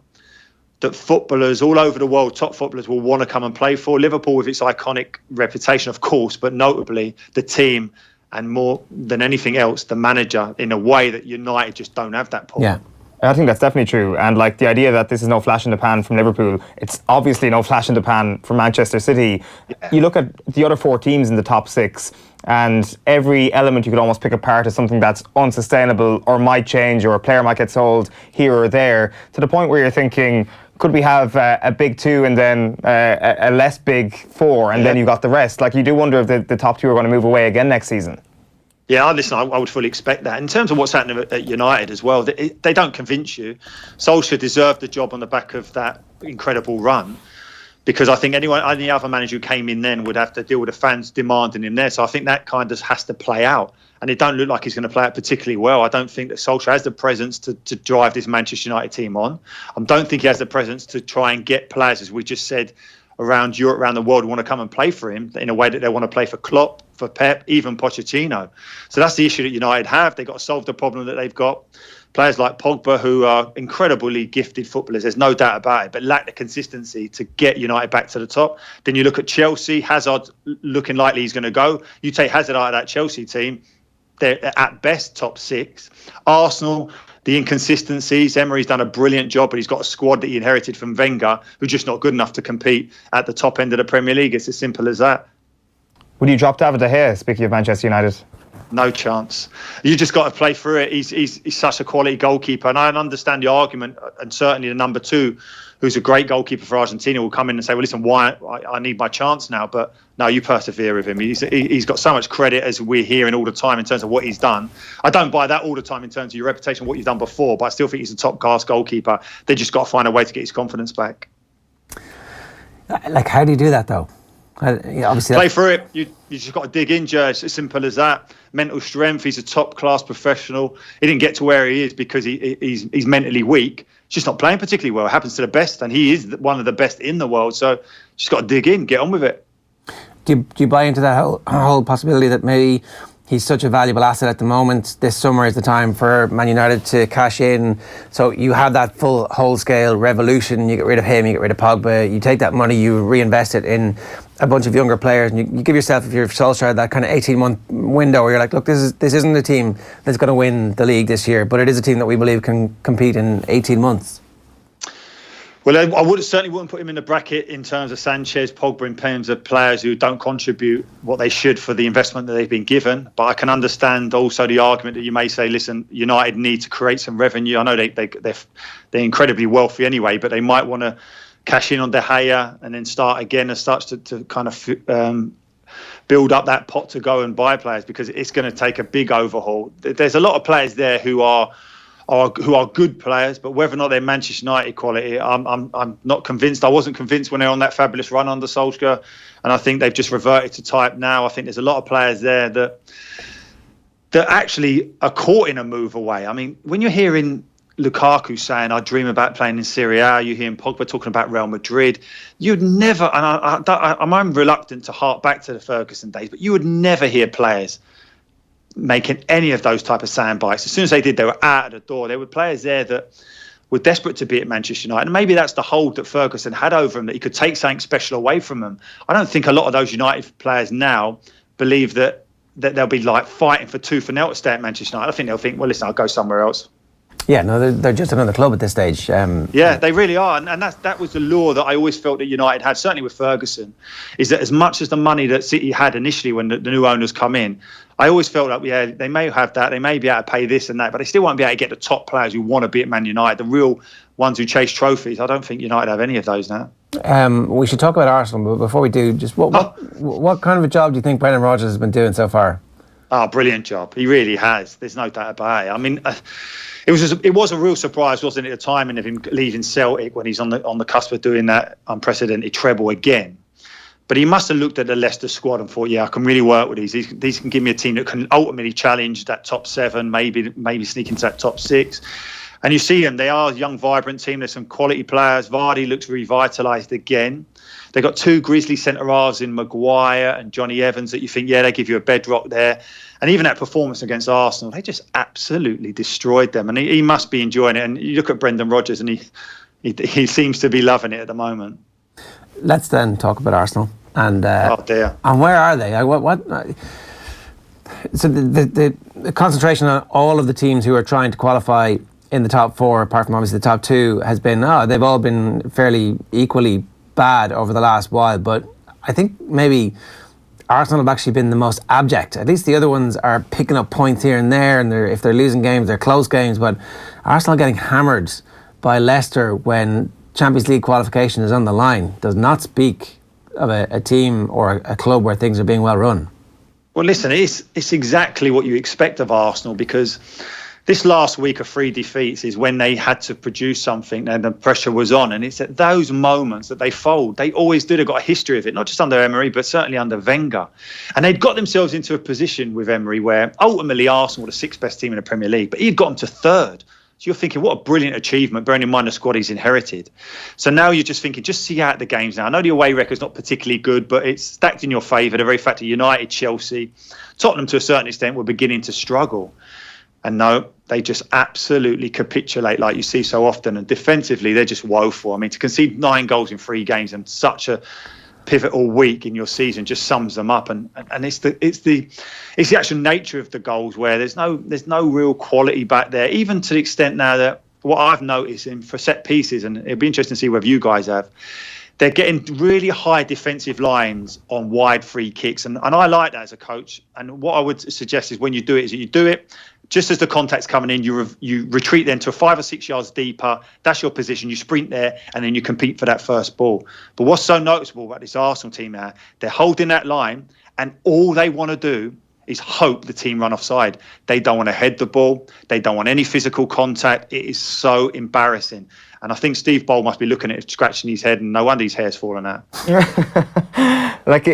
that footballers all over the world, top footballers, will want to come and play for. Liverpool with its iconic reputation, of course, but notably the team and more than anything else, the manager, in a way that United just don't have that pull. Yeah. I think that's definitely true. And the idea that this is no flash in the pan from Liverpool, it's obviously no flash in the pan from Manchester City. Yeah. You look at the other 4 teams in the top 6, and every element you could almost pick apart as something that's unsustainable or might change, or a player might get sold here or there, to the point where you're thinking, could we have a big 2 and then a less big 4 and then you got the rest? Like, you do wonder if the top 2 are going to move away again next season. Yeah, listen, I would fully expect that. In terms of what's happening at United as well, they don't convince you. Solskjaer deserved the job on the back of that incredible run, because I think any other manager who came in then would have to deal with the fans demanding him there. So I think that kind of has to play out. And it don't look like he's going to play out particularly well. I don't think that Solskjaer has the presence to drive this Manchester United team on. I don't think he has the presence to try and get players, as we just said, around Europe, around the world, who want to come and play for him in a way that they want to play for Klopp, for Pep, even Pochettino. So that's the issue that United have. They've got to solve the problem that they've got. Players like Pogba, who are incredibly gifted footballers, there's no doubt about it, but lack the consistency to get United back to the top. Then you look at Chelsea, Hazard looking likely he's going to go. You take Hazard out of that Chelsea team, they're at best top 6. Arsenal, the inconsistencies. Emery's done a brilliant job, but he's got a squad that he inherited from Wenger, who's just not good enough to compete at the top end of the Premier League. It's as simple as that. Would you drop David De Gea, speaking of Manchester United? No chance. You just got to play through it. He's such a quality goalkeeper, and I understand the argument, and certainly the number 2, who's a great goalkeeper for Argentina, will come in and say, well, listen, why I need my chance now. But no, you persevere with him. He's got so much credit, as we're hearing all the time, in terms of what he's done. I don't buy that all the time in terms of your reputation, what you've done before, but I still think he's a top-class goalkeeper. They just got to find a way to get his confidence back. Like, how do you do that, though? Obviously, play through it. You just got to dig in, Ger. It's as simple as that. Mental strength. He's a top-class professional. He didn't get to where he is because he's mentally weak. He's just not playing particularly well. It happens to the best, and he is one of the best in the world. So just got to dig in, get on with it. Do you buy into that whole possibility that maybe he's such a valuable asset at the moment? This summer is the time for Man United to cash in. So you have that full whole-scale revolution. You get rid of him, you get rid of Pogba. You take that money, you reinvest it in a bunch of younger players, and you give yourself, if you're Solskjaer, that kind of 18-month window where you're like, look, this isn't a team that's going to win the league this year, but it is a team that we believe can compete in 18 months. Well, I certainly wouldn't put him in the bracket in terms of Sanchez, Pogba, in terms of players who don't contribute what they should for the investment that they've been given. But I can understand also the argument that you may say, listen, United need to create some revenue. I know they're incredibly wealthy anyway, but they might want to cash in on De Gea and then start again as such to kind of build up that pot to go and buy players, because it's going to take a big overhaul. There's a lot of players there who are good players, but whether or not they're Manchester United quality, I'm not convinced. I wasn't convinced when they were on that fabulous run under Solskjaer, and I think they've just reverted to type now. I think there's a lot of players there that actually are caught in a move away. I mean, when you're hearing Lukaku saying, I dream about playing in Serie A, you hear Pogba talking about Real Madrid, you'd never, and I'm reluctant to hark back to the Ferguson days, but you would never hear players making any of those type of sound bites. As soon as they did, they were out of the door. There were players there that were desperate to be at Manchester United, and maybe that's the hold that Ferguson had over him, that he could take something special away from them. I don't think a lot of those United players now believe that they'll be like fighting for 2-0 to stay at Manchester United. I think they'll think, well, listen, I'll go somewhere else. Yeah, no, they're just another club at this stage. Yeah, they really are, and that was the lure that I always felt that United had, certainly with Ferguson, is that as much as the money that City had initially when the new owners come in, I always felt like, yeah, they may have that, they may be able to pay this and that, but they still won't be able to get the top players who want to be at Man United, the real ones who chase trophies. I don't think United have any of those now. We should talk about Arsenal, but before we do, just what kind of a job do you think Brendan Rodgers has been doing so far? Oh, brilliant job. He really has. There's no doubt about it. I mean, it was a real surprise, wasn't it, the timing of him leaving Celtic when he's on the cusp of doing that unprecedented treble again. But he must have looked at the Leicester squad and thought, yeah, I can really work with these. These can give me a team that can ultimately challenge that top 7, maybe sneak into that top 6. And you see them, they are a young, vibrant team. There's some quality players. Vardy looks revitalised again. They've got 2 Grizzly centre-halves in Maguire and Johnny Evans that you think, yeah, they give you a bedrock there. And even that performance against Arsenal, they just absolutely destroyed them. And he must be enjoying it. And you look at Brendan Rodgers and he seems to be loving it at the moment. Let's then talk about Arsenal. And oh dear. And where are they? So the concentration on all of the teams who are trying to qualify in the top 4, apart from obviously the top 2, has been, they've all been fairly equally bad over the last while. But I think maybe Arsenal have actually been the most abject. At least the other ones are picking up points here and there, and if they're losing games, they're close games. But Arsenal getting hammered by Leicester when Champions League qualification is on the line does not speak of a team or a club where things are being well run. Well, listen, it's exactly what you expect of Arsenal, because this last week of 3 defeats is when they had to produce something and the pressure was on. And it's at those moments that they fold. They always do. They've got a history of it, not just under Emery, but certainly under Wenger. And they'd got themselves into a position with Emery where ultimately Arsenal were the 6th best team in the Premier League, but he'd got them to 3rd. So you're thinking, what a brilliant achievement, bearing in mind the squad he's inherited. So now you're just thinking, just see out the games now. I know the away record's not particularly good, but it's stacked in your favour. The very fact that United, Chelsea, Tottenham to a certain extent were beginning to struggle. And no, they just absolutely capitulate like you see so often. And defensively, they're just woeful. I mean, to concede 9 goals in 3 games and such a pivotal week in your season just sums them up. And it's the actual nature of the goals where there's no real quality back there, even to the extent now that what I've noticed for set pieces, and it'll be interesting to see whether you guys have, they're getting really high defensive lines on wide free kicks. And I like that as a coach. And what I would suggest is when you do it, is that you do it just as the contact's coming in, you retreat then to 5 or 6 yards deeper. That's your position. You sprint there, and then you compete for that first ball. But what's so noticeable about this Arsenal team now, they're holding that line, and all they want to do is hope the team run offside. They don't want to head the ball. They don't want any physical contact. It is so embarrassing. And I think Steve Bold must be looking at it, scratching his head, and no wonder his hair's falling out. Like,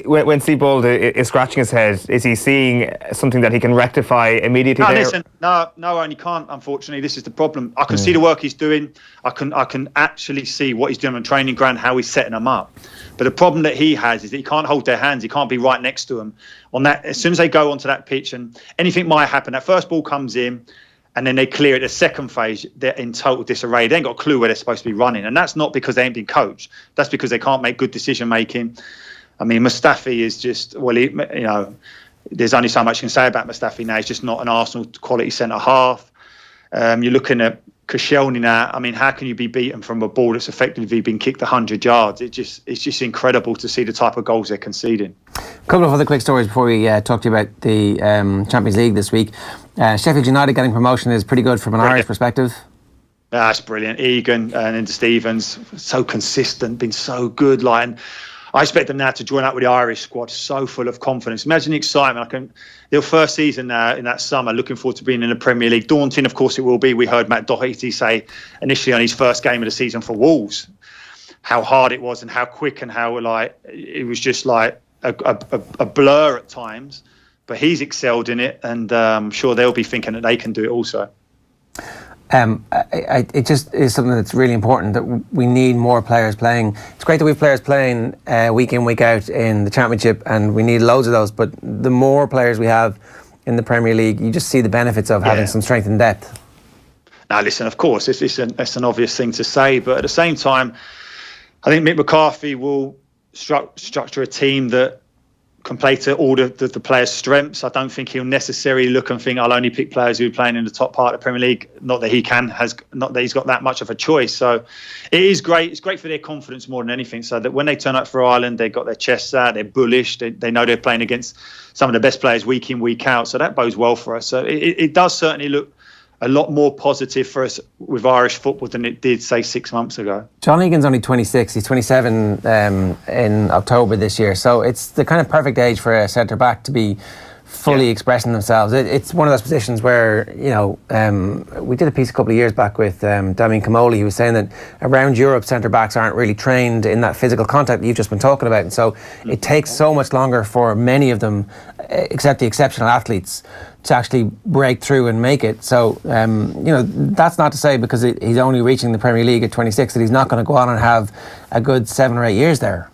when Steve Bold is scratching his head, is he seeing something that he can rectify immediately? No, and you can't, unfortunately. This is the problem. I can see the work he's doing. I can actually see what he's doing on training ground, how he's setting them up. But the problem that he has is that he can't hold their hands. He can't be right next to them. On that, as soon as they go onto that pitch, and anything might happen, that first ball comes in, and then they clear it. The second phase, they're in total disarray. They ain't got a clue where they're supposed to be running. And that's not because they ain't been coached. That's because they can't make good decision making. I mean, Mustafi is just, there's only so much you can say about Mustafi now. He's just not an Arsenal quality centre half. You're looking at Koscielny now. I mean, how can you be beaten from a ball that's effectively been kicked 100 yards? It's just incredible to see the type of goals they're conceding. A couple of other quick stories before we talk to you about the Champions League this week. Sheffield United getting promotion is pretty good from an Irish perspective. That's brilliant. Egan and into Stevens, so consistent, been so good. And I expect them now to join up with the Irish squad, so full of confidence. Imagine the excitement. Their first season now in that summer, looking forward to being in the Premier League. Daunting, of course, it will be. We heard Matt Doherty say initially on his first game of the season for Wolves how hard it was and how quick and how it was just like a blur at times. But he's excelled in it, and I'm sure they'll be thinking that they can do it also. It just is something that's really important, that we need more players playing. It's great that we have players playing week in, week out in the Championship, and we need loads of those, but the more players we have in the Premier League, you just see the benefits of having some strength and depth. Now listen, of course, it's an obvious thing to say, but at the same time, I think Mick McCarthy will structure a team that can play to all the players' strengths. I don't think he'll necessarily look and think, I'll only pick players who are playing in the top part of the Premier League. Not that he's got that much of a choice. So it is great. It's great for their confidence more than anything. So that when they turn up for Ireland, they've got their chests out, they're bullish, they know they're playing against some of the best players week in, week out. So that bodes well for us. So it does certainly look a lot more positive for us with Irish football than it did, say, 6 months ago. John Egan's only 26. He's 27 in October this year. So it's the kind of perfect age for a centre-back to be fully expressing themselves. It's one of those positions where, we did a piece a couple of years back with Damien Comoli. He was saying that around Europe, centre-backs aren't really trained in that physical contact that you've just been talking about. And so it takes so much longer for many of them, except the exceptional athletes, to actually break through and make it. So, that's not to say because he's only reaching the Premier League at 26 that he's not going to go on and have a good 7 or 8 years there.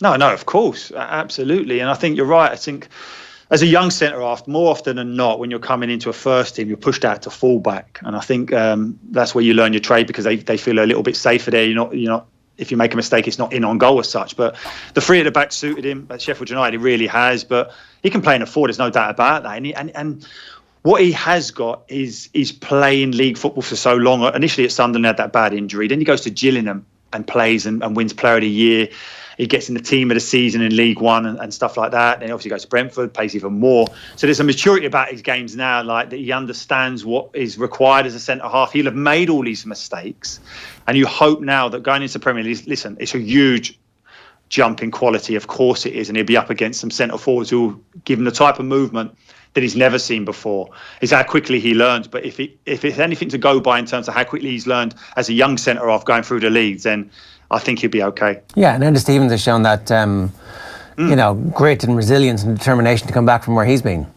No, of course, absolutely. And I think you're right. I think as a young centre-half, more often than not, when you're coming into a first team, you're pushed out to full-back. And I think that's where you learn your trade, because they feel a little bit safer there. You're not. If you make a mistake, it's not in on goal as such. But the three at the back suited him at Sheffield United. He really has. But he can play in a forward. There's no doubt about that. And what he has got is playing league football for so long. Initially at Sunderland, had that bad injury. Then he goes to Gillingham and plays and wins Player of the Year. he gets in the team of the season in League One and stuff like that. Then he obviously goes to Brentford, plays even more. So there's a maturity about his games now, like that he understands what is required as a centre-half. He'll have made all these mistakes. And you hope now that going into the Premier League, listen, it's a huge jump in quality. Of course it is. And he'll be up against some centre-forwards who will give him the type of movement that he's never seen before. Is how quickly he learns. But if it's anything to go by in terms of how quickly he's learned as a young centre-half going through the leagues, then I think he'll be okay. Yeah, and Enda Stevens has shown that, grit and resilience and determination to come back from where he's been.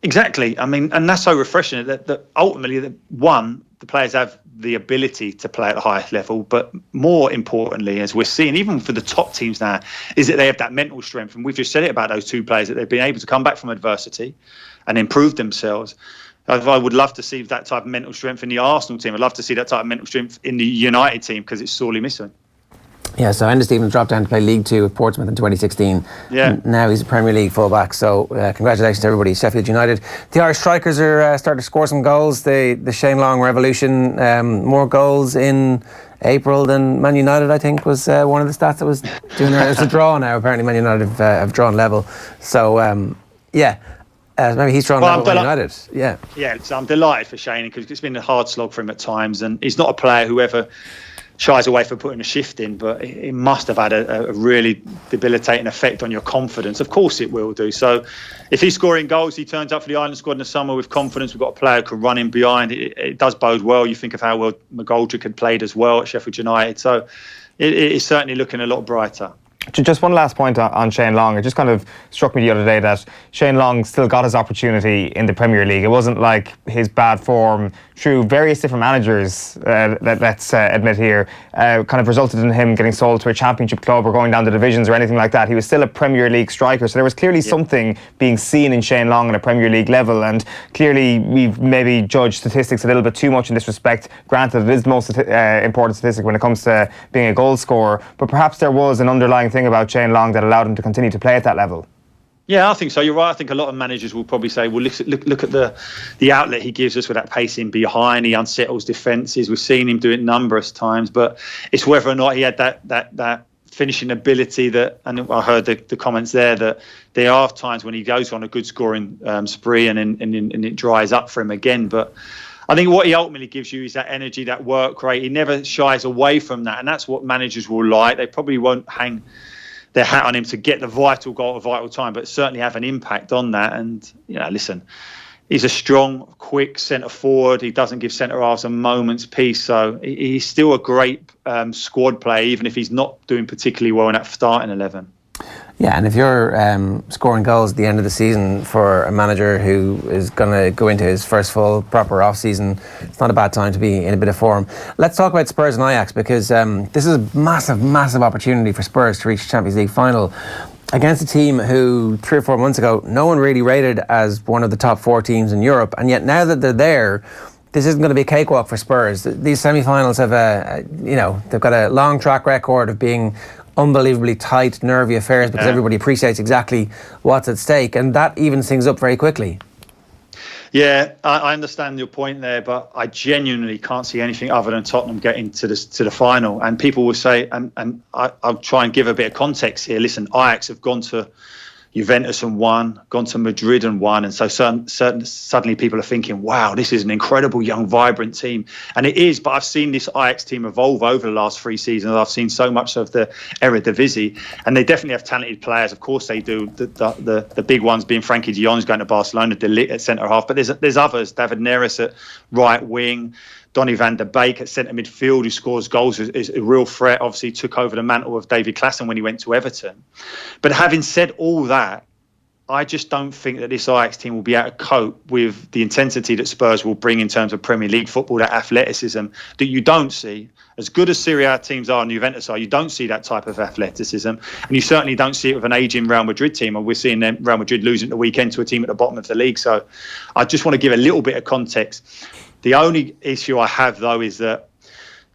Exactly. I mean, and that's so refreshing that ultimately, the players have the ability to play at the highest level, but more importantly, as we're seeing, even for the top teams now, is that they have that mental strength. And we've just said it about those two players, that they've been able to come back from adversity and improve themselves. I would love to see that type of mental strength in the Arsenal team. I'd love to see that type of mental strength in the United team, because it's sorely missing. Yeah, so Enda Stevens dropped down to play League Two with Portsmouth in 2016. Yeah. Now he's a Premier League fullback. So congratulations to everybody. Sheffield United. The Irish strikers are starting to score some goals. The Shane Long revolution, more goals in April than Man United, I think, was one of the stats that was doing there. It's a draw now. Apparently Man United have drawn level. So, maybe he's drawn level with Man United. Yeah. Yeah, so I'm delighted for Shane, because it's been a hard slog for him at times. And he's not a player who ever shies away from putting a shift in, but it must have had a really debilitating effect on your confidence. Of course it will do. So if he's scoring goals, he turns up for the Ireland squad in the summer with confidence. We've got a player who can run in behind. It does bode well. You think of how well McGoldrick had played as well at Sheffield United. So it is certainly looking a lot brighter. Just one last point on Shane Long. It just kind of struck me the other day that Shane Long still got his opportunity in the Premier League. It wasn't like his bad form through various different managers, let's admit here, kind of resulted in him getting sold to a championship club or going down the divisions or anything like that. He was still a Premier League striker. So there was clearly something being seen in Shane Long at a Premier League level. And clearly we've maybe judged statistics a little bit too much in this respect. Granted, it is the most important statistic when it comes to being a goal scorer. But perhaps there was an underlying thing about Shane Long that allowed him to continue to play at that level. Yeah, I think so. You're right. I think a lot of managers will probably say, well, look at the outlet he gives us with that pacing behind. He unsettles defences. We've seen him do it numerous times, but it's whether or not he had that finishing ability that, and I heard the comments there, that there are times when he goes on a good scoring spree and it dries up for him again. But I think what he ultimately gives you is that energy, that work rate. He never shies away from that, and that's what managers will like. They probably won't hang their hat on him to get the vital goal at a vital time, but certainly have an impact on that. And, listen, he's a strong, quick centre forward. He doesn't give centre halves a moment's peace. So he's still a great squad player, even if he's not doing particularly well in that starting 11. Yeah, and if you're scoring goals at the end of the season for a manager who is going to go into his first full proper off-season, it's not a bad time to be in a bit of form. Let's talk about Spurs and Ajax, because this is a massive, massive opportunity for Spurs to reach the Champions League final against a team who 3 or 4 months ago no one really rated as one of the top 4 teams in Europe, and yet now that they're there, this isn't going to be a cakewalk for Spurs. These semi-finals have they've got a long track record of being unbelievably tight, nervy affairs, because everybody appreciates exactly what's at stake, and that evens things up very quickly. Yeah, I understand your point there, but I genuinely can't see anything other than Tottenham getting to the final. And people will say, and I'll try and give a bit of context here. Listen, Ajax have gone to Juventus and won, gone to Madrid and won, and so suddenly people are thinking, wow, this is an incredible young, vibrant team. And it is, but I've seen this Ajax team evolve over the last 3 seasons. I've seen so much of the Eredivisie, and they definitely have talented players. Of course they do. The big ones being Frankie de Jong's going to Barcelona, De Ligt at centre-half, but there's others. David Neres at right wing, Donny van der Beek at centre midfield, who scores goals, is a real threat. Obviously took over the mantle of David Klaassen when he went to Everton. But having said all that, I just don't think that this Ajax team will be able to cope with the intensity that Spurs will bring in terms of Premier League football, that athleticism that you don't see. As good as Serie A teams are and Juventus are, you don't see that type of athleticism. And you certainly don't see it with an ageing Real Madrid team. And we're seeing Real Madrid losing the weekend to a team at the bottom of the league. So I just want to give a little bit of context. The only issue I have, though, is that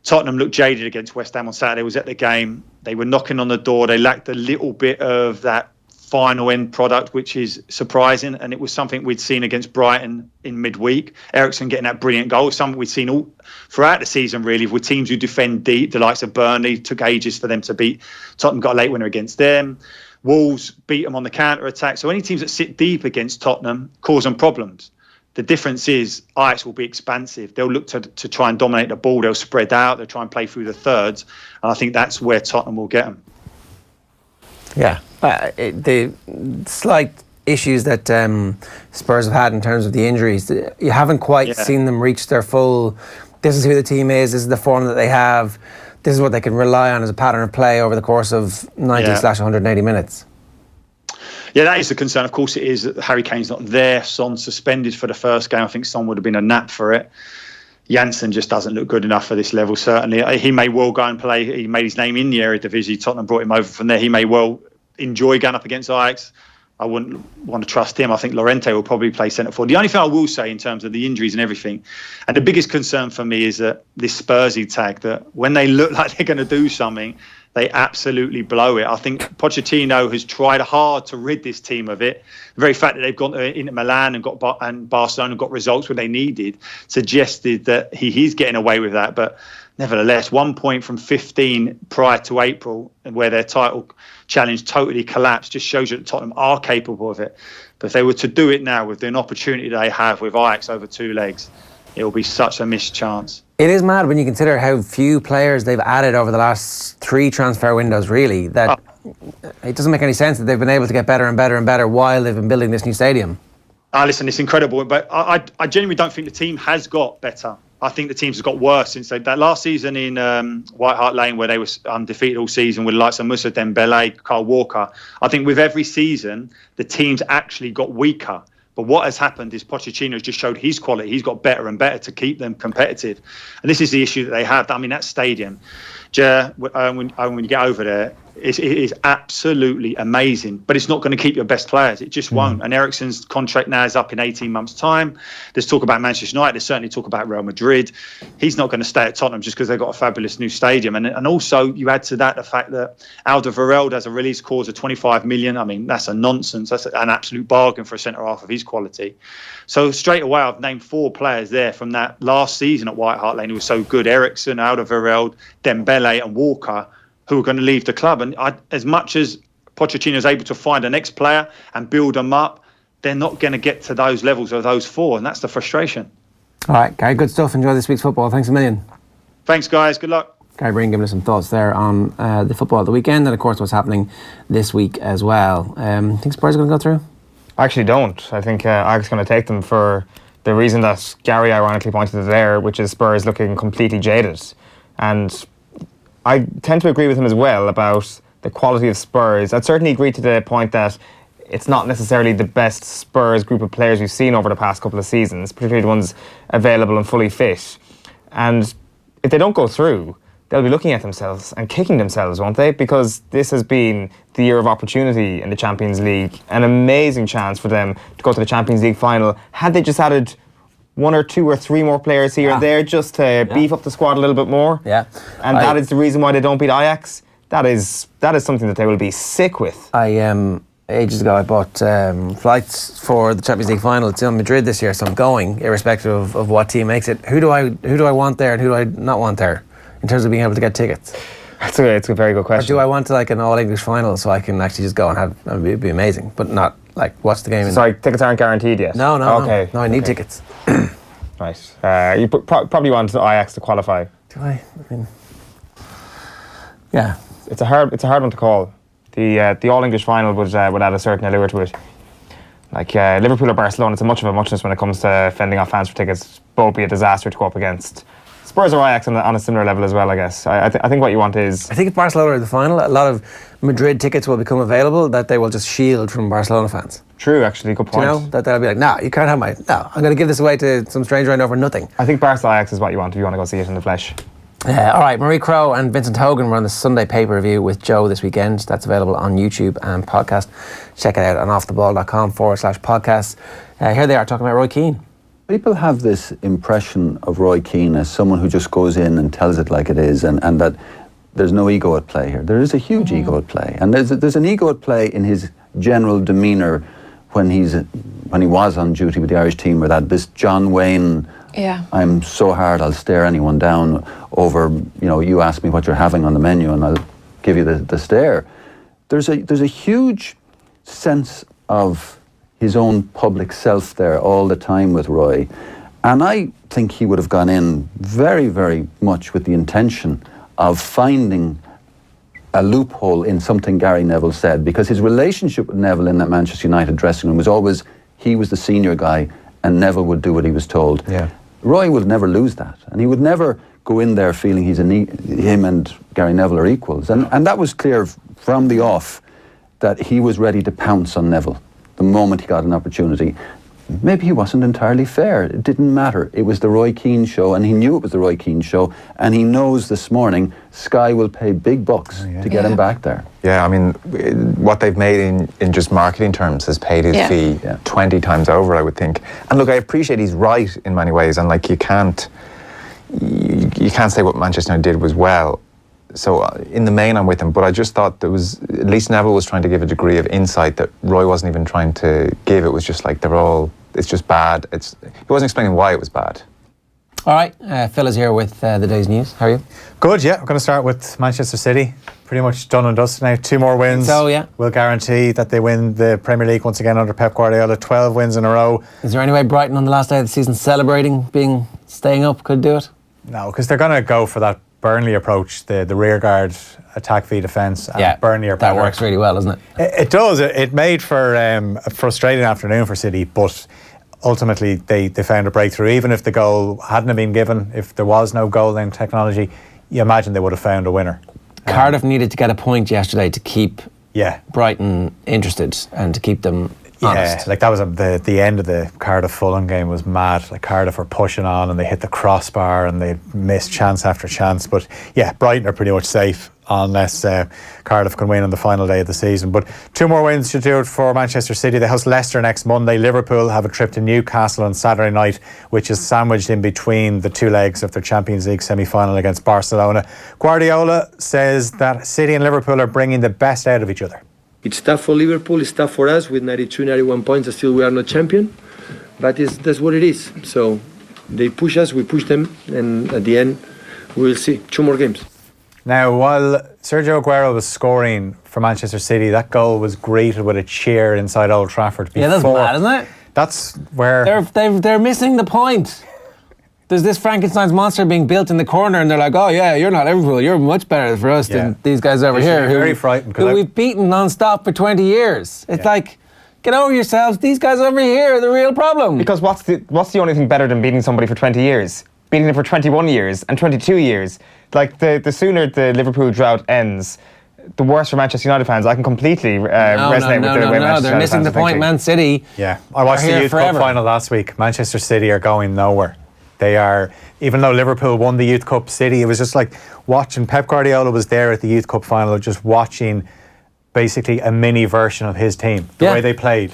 Tottenham looked jaded against West Ham on Saturday. I was at the game. They were knocking on the door. They lacked a little bit of that final end product, which is surprising. And it was something we'd seen against Brighton in midweek. Ericsson getting that brilliant goal, something we'd seen all throughout the season, really, with teams who defend deep. The likes of Burnley, took ages for them to beat. Tottenham got a late winner against them. Wolves beat them on the counter-attack. So any teams that sit deep against Tottenham cause them problems. The difference is Ajax will be expansive. They'll look to try and dominate the ball. They'll spread out. They'll try and play through the thirds. And I think that's where Tottenham will get them. Yeah. The slight issues that Spurs have had in terms of the injuries, you haven't quite seen them reach their full, this is who the team is, this is the form that they have, this is what they can rely on as a pattern of play over the course of 90/180 minutes. Yeah, that is the concern. Of course it is that Harry Kane's not there. Son's suspended for the first game. I think Son would have been a nap for it. Janssen just doesn't look good enough for this level, certainly. He may well go and play. He made his name in the Eredivisie. Tottenham brought him over from there. He may well enjoy going up against Ajax. I wouldn't want to trust him. I think Llorente will probably play centre forward. The only thing I will say in terms of the injuries and everything, and the biggest concern for me is that this Spursy tag, that when they look like they're going to do something, they absolutely blow it. I think Pochettino has tried hard to rid this team of it. The very fact that they've gone into Milan and Barcelona and got results when they needed suggested that he is getting away with that. But nevertheless, 1 point from 15 prior to April, and where their title challenge totally collapsed, just shows you that Tottenham are capable of it. But if they were to do it now with the opportunity they have with Ajax over 2 legs, it will be such a missed chance. It is mad when you consider how few players they've added over the last 3 transfer windows, really, that it doesn't make any sense that they've been able to get better and better and better while they've been building this new stadium. Listen, it's incredible, but I genuinely don't think the team has got better. I think the teams have got worse since that last season in White Hart Lane, where they were undefeated all season with the likes of Moussa Dembele, Kyle Walker. I think with every season, the teams actually got weaker. But what has happened is Pochettino just showed his quality. He's got better and better to keep them competitive. And this is the issue that they have. I mean, that stadium, Ger, when you get over there, it is absolutely amazing. But it's not going to keep your best players. It just won't. And Eriksen's contract now is up in 18 months' time. There's talk about Manchester United. There's certainly talk about Real Madrid. He's not going to stay at Tottenham just because they've got a fabulous new stadium. And also, you add to that the fact that Alderweireld has a release clause of 25 million. I mean, that's a nonsense. That's an absolute bargain for a centre-half of his quality. So straight away, I've named 4 players there from that last season at White Hart Lane who was so good. Eriksen, Alderweireld, Dembele and Walker, who are going to leave the club. And as much as Pochettino is able to find the next player and build them up, they're not going to get to those levels of those 4, and that's the frustration. All right, Gary, good stuff. Enjoy this week's football. Thanks a million. Thanks, guys. Good luck. Gary Breen giving us some thoughts there on the football at the weekend and, of course, what's happening this week as well. Think Spurs are going to go through? I actually don't. I think Ajax is going to take them for the reason that Gary ironically pointed to there, which is Spurs looking completely jaded. And I tend to agree with him as well about the quality of Spurs. I'd certainly agree to the point that it's not necessarily the best Spurs group of players we've seen over the past couple of seasons, particularly the ones available and fully fit. And if they don't go through, they'll be looking at themselves and kicking themselves, won't they? Because this has been the year of opportunity in the Champions League, an amazing chance for them to go to the Champions League final. Had they just added 1 or 2 or 3 more players here and there just to beef up the squad a little bit more. Yeah. And that is the reason why they don't beat Ajax. That is something that they will be sick with. Ages ago I bought flights for the Champions League final. It's in Madrid this year, so I'm going, irrespective of what team makes it. Who do I want there and who do I not want there in terms of being able to get tickets? It's a very good question. Or do I want like an all-English final so I can actually just go and have it'd be amazing, but not like watch the game. Sorry, tickets aren't guaranteed yet? No. Okay. No, I need tickets. Right. You probably want Ajax to qualify. Do I? Yeah. It's a hard one to call. The all-English final would add a certain allure to it. Like Liverpool or Barcelona, it's a much of a muchness when it comes to fending off fans for tickets. Both be a disaster to go up against. Spurs or Ajax on a similar level as well, I guess. I think what you want is... I think if Barcelona are the final, a lot of Madrid tickets will become available that they will just shield from Barcelona fans. True, actually, good point. Do you know? That they'll be like, no, you can't have no, I'm going to give this away to some stranger I know for nothing. I think Barca Ajax is what you want if you want to go see it in the flesh. All right, Marie Crowe and Vincent Hogan were on the Sunday pay-per-view with Joe this weekend. That's available on YouTube and podcast. Check it out on offtheball.com/podcasts. Here they are talking about Roy Keane. People have this impression of Roy Keane as someone who just goes in and tells it like it is, and that there's no ego at play here. There is a huge ego at play, and there's an ego at play in his general demeanour when he was on duty with the Irish team, or that this John Wayne, I'm so hard I'll stare anyone down over, you ask me what you're having on the menu and I'll give you the stare. There's a huge sense of his own public self there all the time with Roy. And I think he would have gone in very, very much with the intention of finding a loophole in something Gary Neville said, because his relationship with Neville in that Manchester United dressing room was always he was the senior guy and Neville would do what he was told. Yeah. Roy would never lose that, and he would never go in there feeling him and Gary Neville are equals. And that was clear from the off that he was ready to pounce on Neville the moment he got an opportunity. Maybe he wasn't entirely fair. It didn't matter. It was the Roy Keane show, and he knew it was the Roy Keane show, and he knows this morning Sky will pay big bucks to get him back there. Yeah, I mean, what they've made in just marketing terms has paid his fee 20 times over, I would think. And look, I appreciate he's right in many ways, and like you can't say what Manchester United did was well. So in the main, I'm with him, but I just thought there was, at least Neville was trying to give a degree of insight that Roy wasn't even trying to give. It was just like, it's just bad. He wasn't explaining why it was bad. All right, Phil is here with the day's news. How are you? Good, yeah. I'm going to start with Manchester City. Pretty much done and dusted now. 2 more wins. So, yeah. Will guarantee that they win the Premier League once again under Pep Guardiola. 12 wins in a row. Is there any way Brighton on the last day of the season celebrating staying up could do it? No, because they're going to go for that Burnley approach, the rear guard, attack v defence, and Burnley are better. That works really well, doesn't it? It does. It made for a frustrating afternoon for City, but ultimately they found a breakthrough. Even if the goal hadn't have been given, if there was no goal line technology, you imagine they would have found a winner. Cardiff needed to get a point yesterday to keep Brighton interested and to keep them honest. Yeah, like that was the end of the Cardiff-Fulham game was mad. Like Cardiff were pushing on and they hit the crossbar and they missed chance after chance. But yeah, Brighton are pretty much safe unless Cardiff can win on the final day of the season. But 2 more wins should do it for Manchester City. They host Leicester next Monday. Liverpool have a trip to Newcastle on Saturday night, which is sandwiched in between the 2 legs of their Champions League semi-final against Barcelona. Guardiola says that City and Liverpool are bringing the best out of each other. It's tough for Liverpool, it's tough for us with 92, 91 points, and still we are not champion. But that's what it is. So they push us, we push them, and at the end, we'll see. 2 more games. Now, while Sergio Aguero was scoring for Manchester City, that goal was greeted with a cheer inside Old Trafford. Yeah, that's mad, isn't it? That's where... They're missing the point. There's this Frankenstein's monster being built in the corner, and they're like, "Oh yeah, you're not Liverpool. You're much better for us than these guys over here, very frightened, who we've beaten non-stop for 20 years." It's like, get over yourselves. These guys over here are the real problem. Because what's the only thing better than beating somebody for 20 years? Beating them for 21 years and 22 years. Like the sooner the Liverpool drought ends, the worse for Manchester United fans. I can completely resonate with the way Manchester United they're missing the point. Man City. Yeah, I watched the Youth Cup final last week. Manchester City are going nowhere. They are, even though Liverpool won the Youth Cup, City, it was just like watching, Pep Guardiola was there at the Youth Cup final, just watching basically a mini version of his team, the way they played.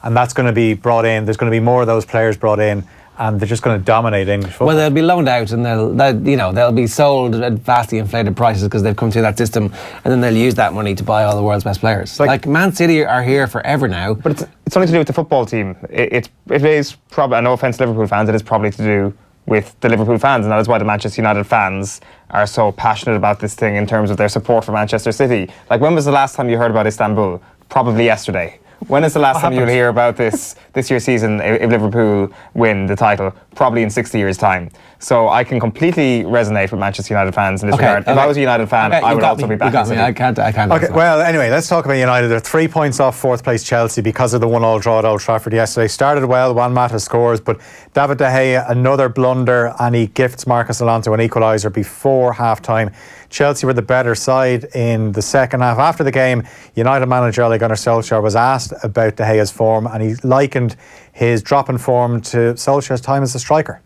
And that's going to be brought in, there's going to be more of those players brought in, and they're just going to dominate English football. Well, they'll be loaned out and they'll be sold at vastly inflated prices because they've come through that system, and then they'll use that money to buy all the world's best players. Like Man City are here forever now. But it's only to do with the football team. It is probably, no offence to Liverpool fans, it is probably to do with the Liverpool fans, and that is why the Manchester United fans are so passionate about this thing in terms of their support for Manchester City. Like, when was the last time you heard about Istanbul? Probably yesterday. When is the last time you'll hear about this year's season if Liverpool win the title? Probably in 60 years' time. So I can completely resonate with Manchester United fans in this regard. If I was a United fan, I would also be back in City. I can't. Okay, well, anyway, let's talk about United. They're 3 points off 4th place Chelsea because of the 1-1 draw at Old Trafford yesterday. Started well, Juan Mata scores, but David De Gea, another blunder, and he gifts Marcos Alonso an equaliser before half-time. Chelsea were the better side in the second half. After the game, United manager Ole Gunnar Solskjaer was asked about De Gea's form, and he likened his drop in form to Solskjaer's time as a striker.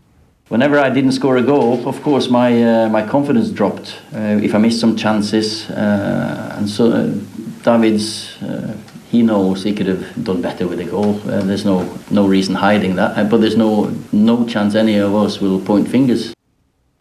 Whenever I didn't score a goal, of course my confidence dropped. If I missed some chances, and so David's he knows he could have done better with a goal. There's no reason hiding that, but there's no chance any of us will point fingers.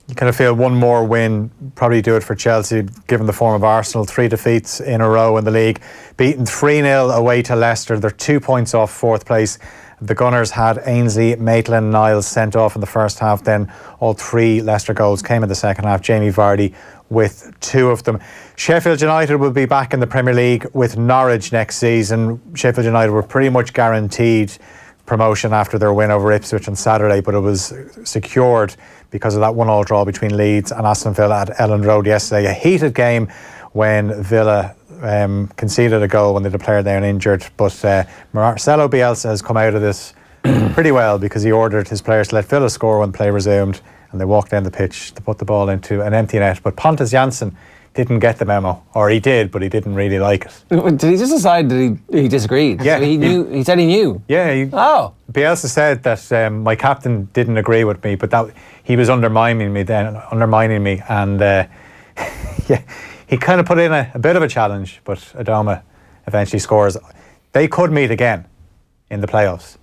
you kind of feel one more win probably do it for Chelsea, given the form of Arsenal. 3 defeats in a row in the league, beaten 3-0 away to Leicester. They're 2 points off fourth place. The Gunners had Ainsley, Maitland, Niles sent off in the first half. Then all 3 Leicester goals came in the second half. Jamie Vardy with 2 of them. Sheffield United will be back in the Premier League with Norwich next season. Sheffield United were pretty much guaranteed promotion after their win over Ipswich on Saturday, but it was secured because of that 1-1 draw between Leeds and Aston Villa at Elland Road yesterday. A heated game when Villa conceded a goal when they declared they were injured, but Marcelo Bielsa has come out of this pretty well, because he ordered his players to let Villa score when play resumed, and they walked down the pitch to put the ball into an empty net. But Pontus Jansson didn't get the memo, or he did, but he didn't really like it. Did he just decide that he disagreed? Yeah, so he knew. He said he knew. Yeah. Bielsa said that my captain didn't agree with me, but that he was undermining me, and yeah, he kind of put in a bit of a challenge. But Adoma eventually scores. They could meet again in the playoffs.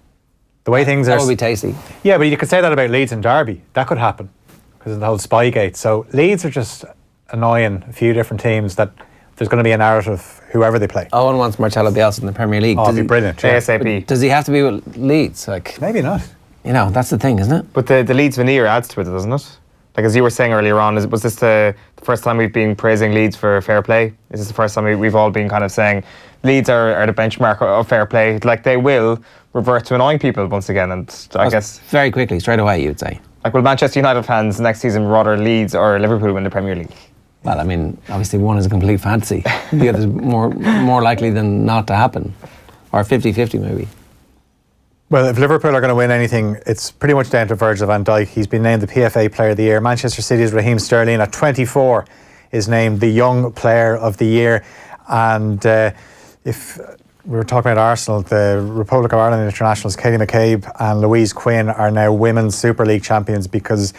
The way things are, that would be tasty. Yeah, but you could say that about Leeds and Derby. That could happen because of the whole Spygate. So Leeds are just annoying a few different teams that there's going to be a narrative whoever they play. Owen wants Marcelo Bielsa in the Premier League. Oh, it'd be brilliant. ASAP. Does he have to be with Leeds? Like, maybe not. You know, that's the thing, isn't it? But the Leeds veneer adds to it, doesn't it? Like, as you were saying earlier on, was this the first time we've been praising Leeds for fair play? Is this the first time we've all been kind of saying Leeds are the benchmark of fair play? Like, they will revert to annoying people once again, and I guess very quickly, straight away, you'd say. Like, will Manchester United fans next season rather Leeds or Liverpool win the Premier League? Well, I mean, obviously one is a complete fantasy. The other's more likely than not to happen. Or 50-50 maybe. Well, if Liverpool are going to win anything, it's pretty much down to Virgil van Dijk. He's been named the PFA Player of the Year. Manchester City's Raheem Sterling at 24 is named the Young Player of the Year. And if we were talking about Arsenal, the Republic of Ireland internationals Katie McCabe and Louise Quinn are now Women's Super League champions because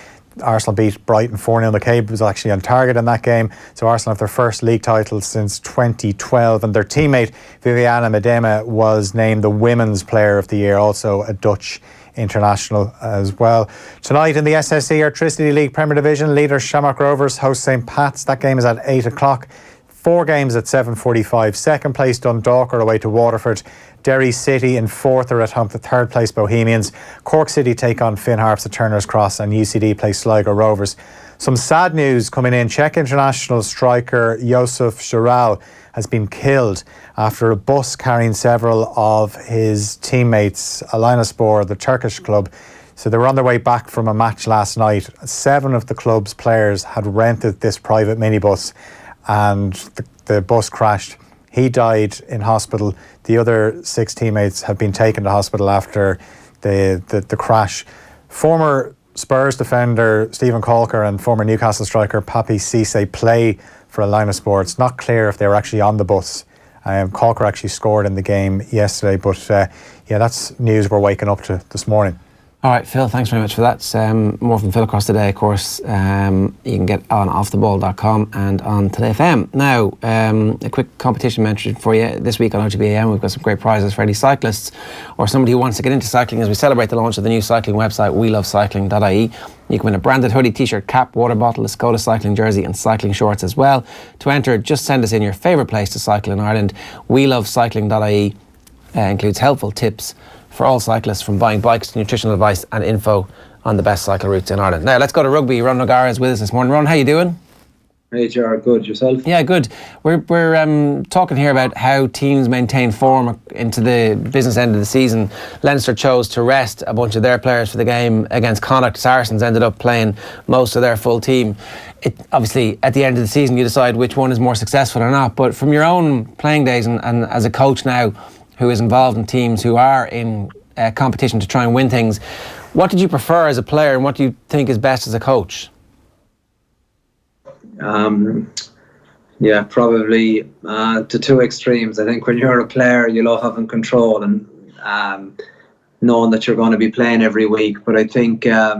Arsenal beat Brighton 4-0. McCabe was actually on target in that game. So Arsenal have their first league title since 2012. And their teammate Viviana Miedema was named the Women's Player of the Year, also a Dutch international as well. Tonight in the SSE Electricity League Premier Division, leader Shamrock Rovers host St. Pat's. That game is at 8 o'clock. 4 games at 7:45. Second place Dundalk are away to Waterford. Derry City in fourth are at home to third place Bohemians. Cork City take on Finn Harps at Turner's Cross, and UCD play Sligo Rovers. Some sad news coming in. Czech international striker Josef Šural has been killed after a bus carrying several of his teammates, Alanyaspor, the Turkish club. So they were on their way back from a match last night. 7 of the club's players had rented this private minibus, and the bus crashed. He died in hospital. The other 6 teammates have been taken to hospital after the crash. Former Spurs defender Stephen Calker and former Newcastle striker Papi Cisse play for Alanyaspor. It's not clear if they were actually on the bus. Calker actually scored in the game yesterday, but yeah, that's news we're waking up to this morning. All right, Phil, thanks very much for that. More from Phil across today, of course. You can get on offtheball.com and on Today FM. Now, a quick competition mention for you. This week on OTB AM, we've got some great prizes for any cyclists or somebody who wants to get into cycling as we celebrate the launch of the new cycling website, welovecycling.ie. You can win a branded hoodie, t-shirt, cap, water bottle, a Skoda cycling jersey and cycling shorts as well. To enter, just send us in your favourite place to cycle in Ireland. welovecycling.ie includes helpful tips for all cyclists, from buying bikes to nutritional advice and info on the best cycle routes in Ireland. Now, let's go to rugby. Ronan O'Gara is with us this morning. Ron, how you doing? Hey, Ger, good. Yourself? Yeah, good. We're talking here about how teams maintain form into the business end of the season. Leinster chose to rest a bunch of their players for the game against Connacht. Saracens ended up playing most of their full team. Obviously, at the end of the season, you decide which one is more successful or not. But from your own playing days and as a coach now, who is involved in teams who are in competition to try and win things, what did you prefer as a player and what do you think is best as a coach? Yeah, probably the 2 extremes. I think when you're a player, you love having control and knowing that you're going to be playing every week. But I think, I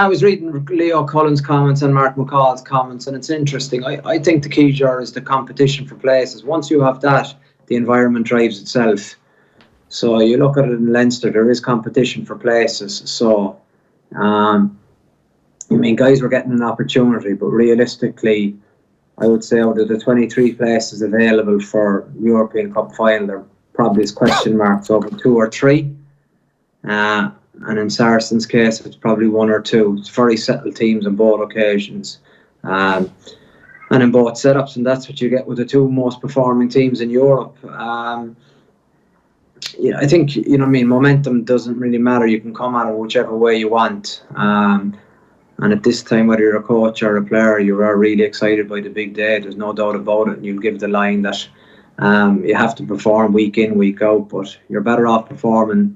was reading Leo Cullen's comments and Mark McCall's comments, and it's interesting. I think the key, Ger, is the competition for places. Once you have that, the environment drives itself. So you look at it in Leinster, there is competition for places. So I mean, guys were getting an opportunity, but realistically, I would say out of the 23 places available for European Cup final, there probably is question marks over 2 or 3. And in Saracens' case, it's probably 1 or 2. It's very settled teams on both occasions. And in both setups, and that's what you get with the 2 most performing teams in Europe. Yeah, I think, you know what I mean, momentum doesn't really matter. You can come at it whichever way you want. And at this time, whether you're a coach or a player, you are really excited by the big day. There's no doubt about it. And you'll give the line that you have to perform week in, week out. But you're better off performing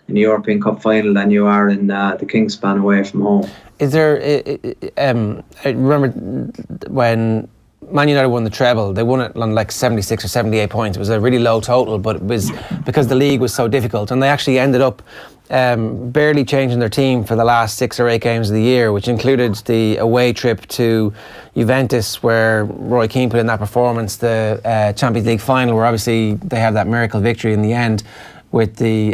in the European Cup final than you are in the Kingspan away from home. Is there, I remember when Man United won the treble, they won it on like 76 or 78 points. It was a really low total, but it was because the league was so difficult, and they actually ended up barely changing their team for the last 6 or 8 games of the year, which included the away trip to Juventus, where Roy Keane put in that performance, the Champions League final, where obviously they had that miracle victory in the end with the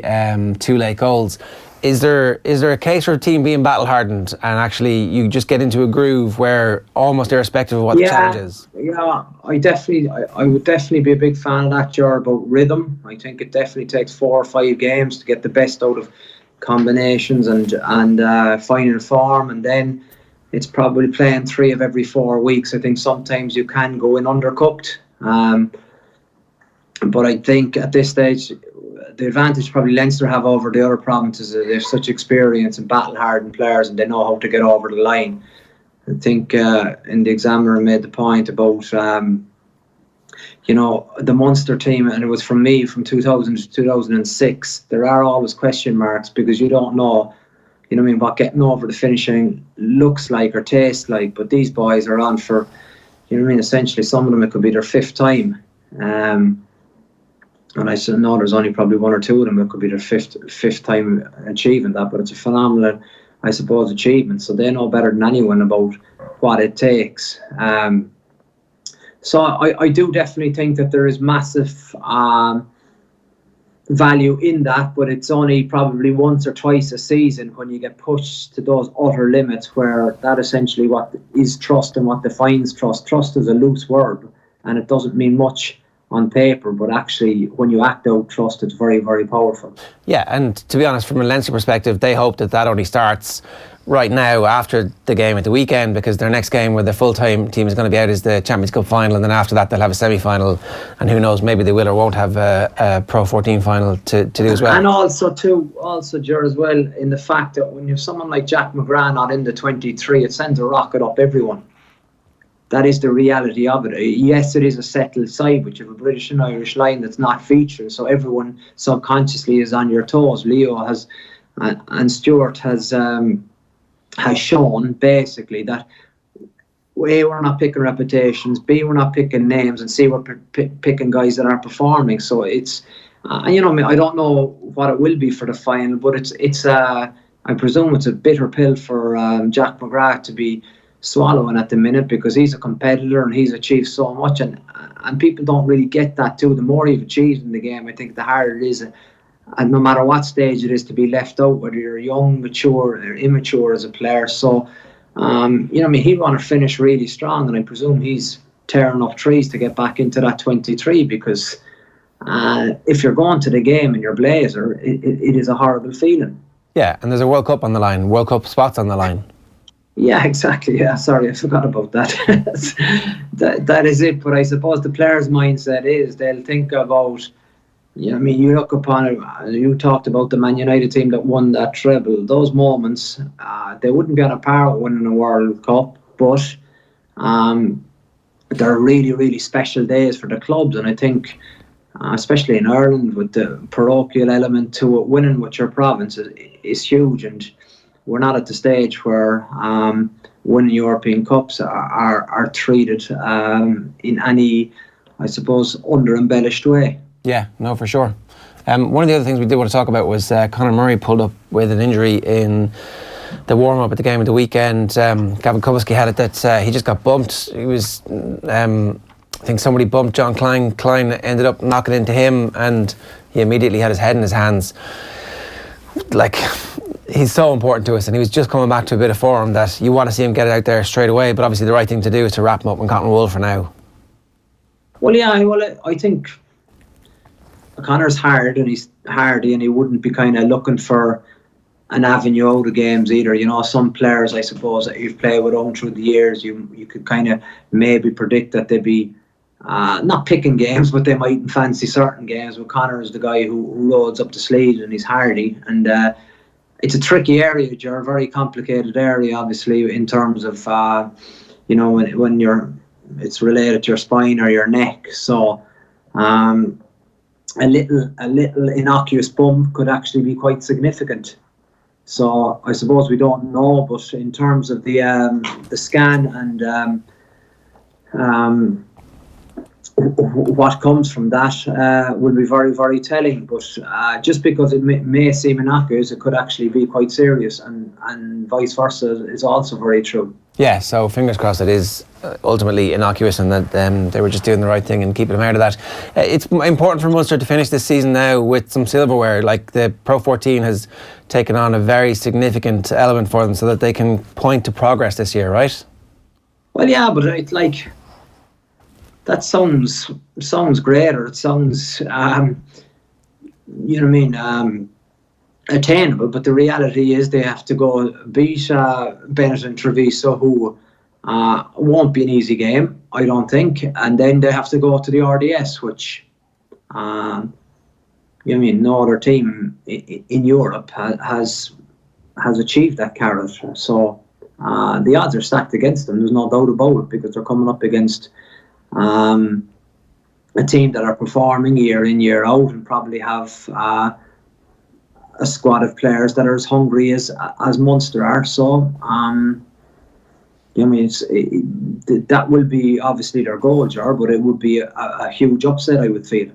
2 late goals. Is there a case for a team being battle hardened and actually you just get into a groove where almost irrespective of what the challenge is? Yeah, I would definitely be a big fan of that, Ger, about rhythm. I think it definitely takes 4 or 5 games to get the best out of combinations and finding form, and then it's probably playing 3 of every 4 weeks. I think sometimes you can go in undercooked, but I think at this stage, the advantage probably Leinster have over the other provinces is that they have such experience and battle-hardened players, and they know how to get over the line. I think in the Examiner made the point about, you know, the Munster team, and it was from me from 2000 to 2006. There are always question marks because you don't know, you know what I mean, what getting over the finishing looks like or tastes like. But these boys are on for, you know what I mean, essentially some of them it could be their 5th time. And I know there's only probably 1 or 2 of them that could be their fifth time achieving that, but it's a phenomenal, I suppose, achievement. So they know better than anyone about what it takes. So I do definitely think that there is massive value in that, but it's only probably once or twice a season when you get pushed to those utter limits where that essentially what is trust and what defines trust. Trust is a loose word and it doesn't mean much on paper, but actually when you act out trust, it's very, very powerful. Yeah, and to be honest, from a Leinster perspective, they hope that only starts right now after the game at the weekend, because their next game where the full-time team is going to be out is the Champions Cup final, and then after that they'll have a semi-final, and who knows, maybe they will or won't have a Pro 14 final to do as well. And also Ger, as well, in the fact that when you have someone like Jack McGrath not in the 23, it sends a rocket up everyone. That is the reality of it. Yes, it is a settled side, but you have a British and Irish line that's not featuring, so everyone subconsciously is on your toes. Leo has and Stuart has shown basically that A, we're not picking reputations, B, we're not picking names, and C, we're picking guys that are performing. So it's you know, I don't know what it will be for the final, but it's I presume it's a bitter pill for Jack McGrath to be swallowing at the minute, because he's a competitor and he's achieved so much, and people don't really get that too. The more you've achieved in the game, I think the harder it is, and no matter what stage it is, to be left out, whether you're young, mature or immature as a player. So you know, I mean, he want to finish really strong, and I presume he's tearing up trees to get back into that 23, because if you're going to the game in your blazer, it is a horrible feeling. Yeah, and there's a World Cup on the line, World Cup spots on the line. Yeah, exactly. Yeah, sorry, I forgot about that. that is it. But I suppose the player's mindset is they'll think about, you know, I mean, you look upon it, you talked about the Man United team that won that treble. Those moments, they wouldn't be on a par with winning a World Cup, but they're really, really special days for the clubs. And I think, especially in Ireland, with the parochial element to it, winning with your province is huge. And we're not at the stage where winning European Cups are treated in any, I suppose, under-embellished way. Yeah, no, for sure. One of the other things we did want to talk about was Conor Murray pulled up with an injury in the warm-up at the game of the weekend. Gavin Cubisky had it that he just got bumped. He was, I think somebody bumped John Klein. Klein ended up knocking into him, and he immediately had his head in his hands. Like, he's so important to us, and he was just coming back to a bit of form that you want to see him get it out there straight away, but obviously the right thing to do is to wrap him up in cotton wool for now. Well, yeah, I think O'Connor's hard, and he's hardy, and he wouldn't be kind of looking for an avenue out of games either. You know, some players, I suppose, that you've played with on through the years, you could kind of maybe predict that they'd be not picking games, but they mightn't fancy certain games. But O'Connor is the guy who loads up the sleeves, and he's hardy, and it's a tricky area, Ger, a very complicated area, obviously, in terms of you know, when it's related to your spine or your neck. So a little innocuous bump could actually be quite significant. So I suppose we don't know, but in terms of the scan and what comes from that will be very, very telling. But just because it may seem innocuous, it could actually be quite serious, and vice versa is also very true. Yeah, so fingers crossed it is ultimately innocuous, and that they were just doing the right thing and keeping him out of that. It's important for Munster to finish this season now with some silverware. Like, the Pro 14 has taken on a very significant element for them, so that they can point to progress this year, right? Well, yeah, but it's like, that sounds great, or it sounds you know what I mean, attainable, but the reality is they have to go beat Bennett and Treviso, who won't be an easy game, I don't think, and then they have to go to the RDS, which you know what I mean, no other team in Europe has achieved that carrot. So the odds are stacked against them, there's no doubt about it, because they're coming up against a team that are performing year in, year out, and probably have a squad of players that are as hungry as Munster are. So I mean, that will be obviously their goal, Ger, but it would be a huge upset, I would feel.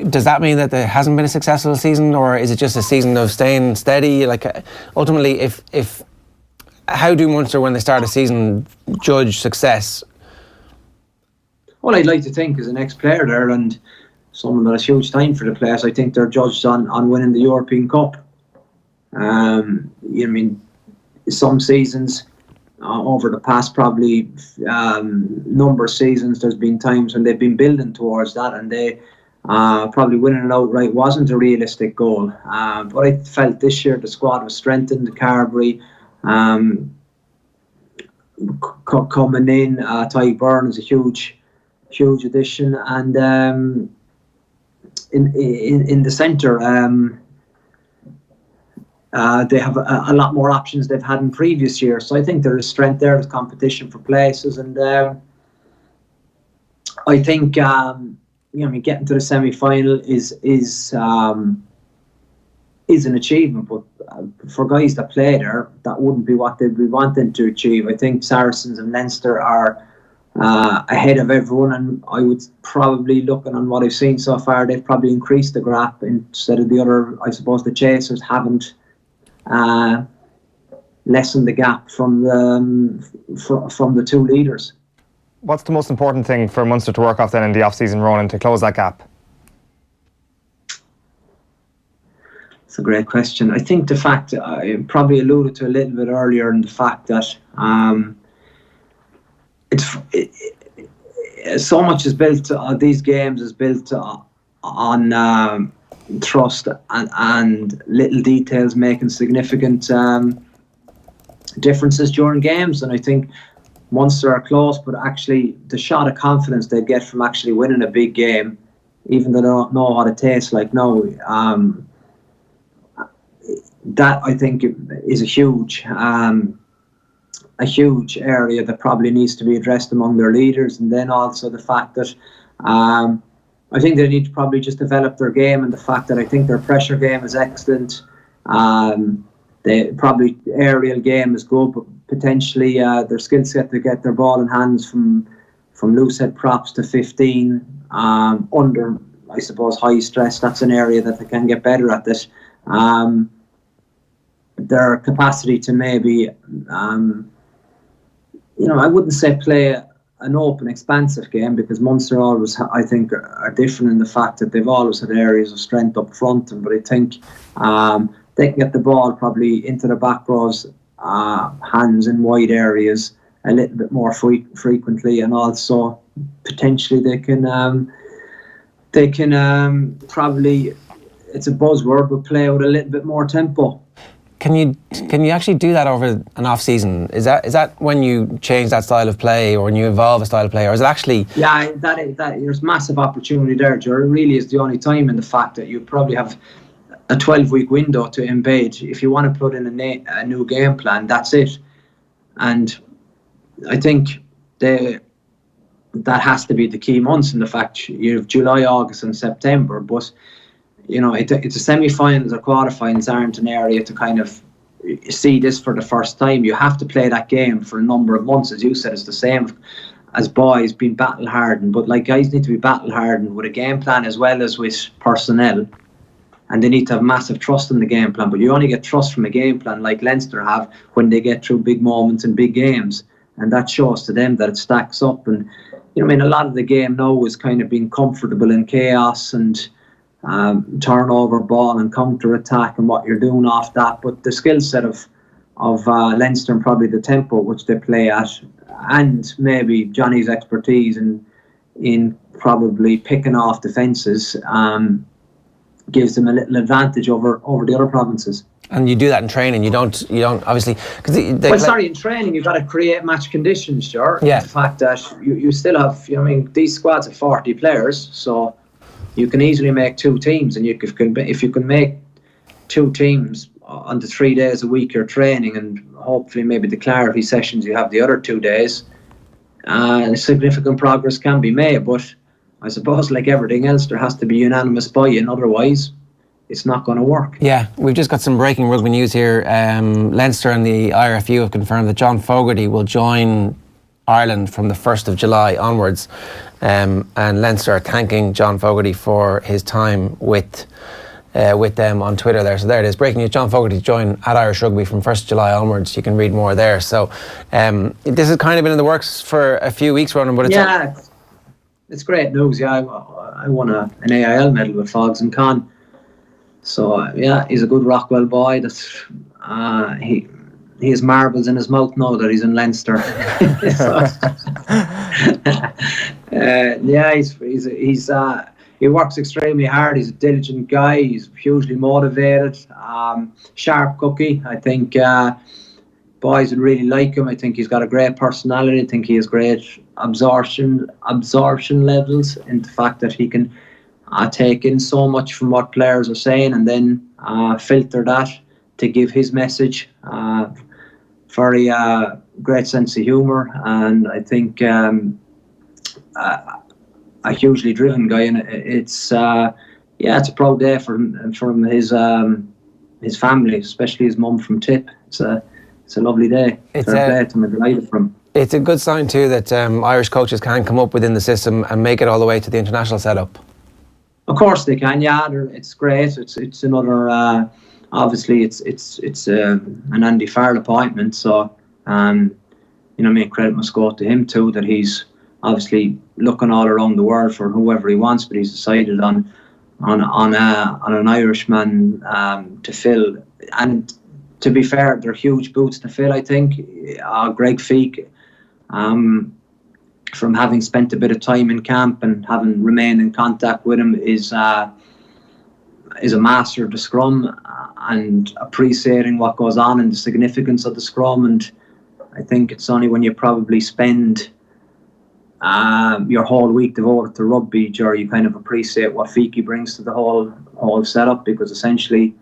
Does that mean that there hasn't been a successful season, or is it just a season of staying steady? Like, ultimately, if how do Munster, when they start a season, judge success? Well, I'd like to think, as an ex-player there and someone that has huge time for the place, I think they're judged on winning the European Cup. You know what I mean, some seasons over the past probably number of seasons, there's been times when they've been building towards that, and they probably winning it outright wasn't a realistic goal. But I felt this year the squad was strengthened. The Carberry coming in, Ty Byrne is a huge addition, and in the centre, they have a lot more options they've had in previous years. So I think there is strength there, there's competition for places, and I think you know, I mean, getting to the semi-final is an achievement. But for guys that play there, that wouldn't be what they'd be wanting to achieve. I think Saracens and Leinster are ahead of everyone, and I would probably, looking on what I've seen so far, they've probably increased the gap instead of the other. I suppose the chasers haven't lessened the gap from the two leaders. What's the most important thing for Munster to work off then in the off-season, Ronan, to close that gap? It's a great question. I think the fact, I probably alluded to a little bit earlier, in the fact that so much is built, these games is built on trust and little details making significant differences during games. And I think Munster are close, but actually the shot of confidence they get from actually winning a big game, even though they don't know what it tastes like now, that I think is a huge area that probably needs to be addressed among their leaders. And then also the fact that I think they need to probably just develop their game, and the fact that I think their pressure game is excellent. They probably aerial game is good, but potentially their skill set to get their ball in hands from loose head props to 15 under, I suppose, high stress. That's an area that they can get better at. This their capacity to maybe you know, I wouldn't say play an open, expansive game, because Munster always, I think, are different in the fact that they've always had areas of strength up front. But I think they can get the ball probably into the back rows, hands in wide areas a little bit more frequently, and also potentially they can probably, it's a buzzword, but play with a little bit more tempo. Can you actually do that over an off season? Is that when you change that style of play, or when you evolve a style of play, or is it actually? Yeah, that there's massive opportunity there, Ger. It really is the only time, in the fact that you probably have a 12-week window to embed. If you want to put in a new game plan, that's it. And I think that has to be the key months, in the fact you have July, August and September, but it's a semi-finals or quarter-finals aren't an area to kind of see this for the first time. You have to play that game for a number of months. As you said, it's the same as boys being battle-hardened, but like, guys need to be battle-hardened with a game plan as well as with personnel, and they need to have massive trust in the game plan. But you only get trust from a game plan like Leinster have when they get through big moments and big games, and that shows to them that it stacks up. And a lot of the game now is kind of being comfortable in chaos and turnover ball and counter attack and what you're doing off that. But the skill set of Leinster, and probably the tempo which they play at, and maybe Johnny's expertise in probably picking off defences, gives them a little advantage over the other provinces. And you do that in training. You don't obviously, because in training you've got to create match conditions, sure. Yeah. The fact that you still have, these squads of 40 players, so you can easily make two teams, and if you can make two teams on the 3 days a week you're training, and hopefully maybe the clarity sessions you have the other 2 days, significant progress can be made. But I suppose, like everything else, there has to be unanimous buy-in, otherwise it's not going to work. Yeah, we've just got some breaking rugby news here. Leinster and the IRFU have confirmed that John Fogarty will join Ireland from the 1st of July onwards, and Leinster are thanking John Fogarty for his time with them on Twitter there. So there it is, breaking news: John Fogarty to join at Irish Rugby from 1st of July onwards. You can read more there. So this has kind of been in the works for a few weeks, Ronan, but it's great news. Yeah, I won an AIL medal with Fogs and Con. So he's a good Rockwell boy. He has marbles in his mouth now that he's in Leinster. He works extremely hard. He's a diligent guy. He's hugely motivated. Sharp cookie. I think boys would really like him. I think he's got a great personality. I think he has great absorption levels, in the fact that he can take in so much from what players are saying, and then filter that to give his message. Very great sense of humour, and I think a hugely driven guy. And it's a proud day from his family, especially his mum from Tip. It's a lovely day. It's delighted for him. It's a good sign too that Irish coaches can come up within the system and make it all the way to the international setup. Of course they can. Yeah, it's great. It's another. Obviously, it's an Andy Farrell appointment. So, credit must go to him too, that he's obviously looking all around the world for whoever he wants, but he's decided on an Irishman to fill. And to be fair, they're huge boots to fill. I think Greg Feek, from having spent a bit of time in camp and having remained in contact with him, is a master of the scrum and appreciating what goes on and the significance of the scrum. And I think it's only when you probably spend your whole week devoted to rugby, you kind of appreciate what Feeky brings to the whole setup, because essentially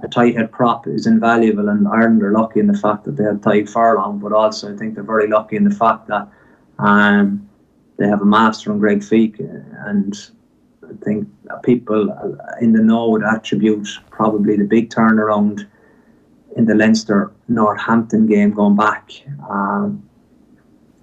a tight head prop is invaluable, and Ireland are lucky in the fact that they have Tadhg Furlong, but also I think they're very lucky in the fact that they have a master in Greg Feek, and I think people in the know would attribute probably the big turnaround in the Leinster Northampton game going back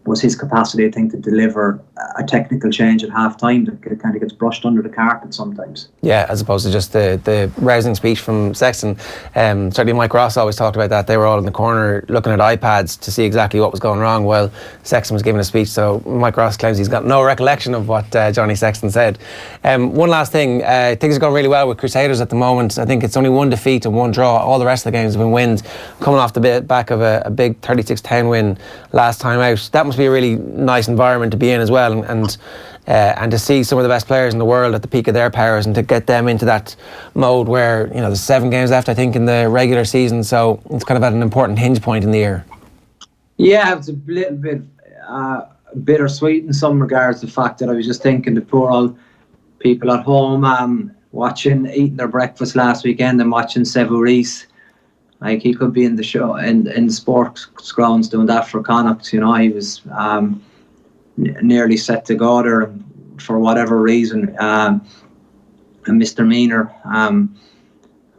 was his capacity, I think, to deliver a technical change at half time that kind of gets brushed under the carpet sometimes. Yeah, as opposed to just the rousing speech from Sexton. Certainly Mike Ross always talked about that. They were all in the corner looking at iPads to see exactly what was going wrong while Sexton was giving a speech. So Mike Ross claims he's got no recollection of what Johnny Sexton said. One last thing, things are going really well with Crusaders at the moment. I think it's only 1 defeat and 1 draw. All the rest of the games have been wins, coming off the back of a big 36-10 win last time out. That must be a really nice environment to be in as well, and to see some of the best players in the world at the peak of their powers, and to get them into that mode where, you know, there's 7 games left, I think, in the regular season, so it's kind of at an important hinge point in the year. Yeah, it's a little bit bittersweet in some regards, the fact that I was just thinking the poor old people at home eating their breakfast last weekend and watching Sevu Reece. Like, he could be in the show in the sports grounds doing that for Connacht. You know, he was nearly set to go there, and for whatever reason, a misdemeanor,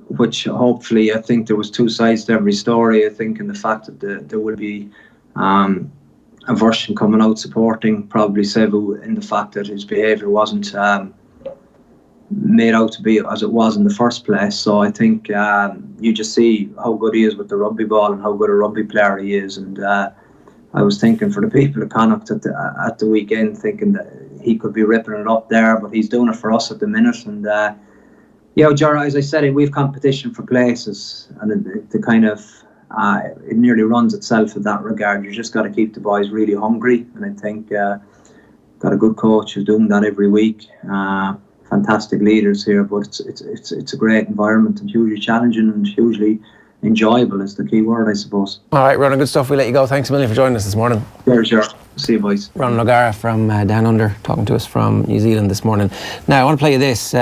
which hopefully, I think there was 2 sides to every story. I think in the fact that there will be a version coming out supporting probably Sevu in the fact that his behaviour wasn't made out to be as it was in the first place. So I think you just see how good he is with the rugby ball and how good a rugby player he is. And I was thinking for the people of Connacht at the weekend, thinking that he could be ripping it up there, but he's doing it for us at the minute. And Ger, as I said, we've competition for places, and the kind of it nearly runs itself in that regard. You just got to keep the boys really hungry, and I think got a good coach who's doing that every week. Fantastic leaders here, but it's a great environment and hugely challenging and hugely enjoyable is the key word, I suppose. All right, Ronan, good stuff. We'll let you go. Thanks a million for joining us this morning. Sure. See you, boys. Ronan O'Gara from Down Under, talking to us from New Zealand this morning. Now, I want to play you this.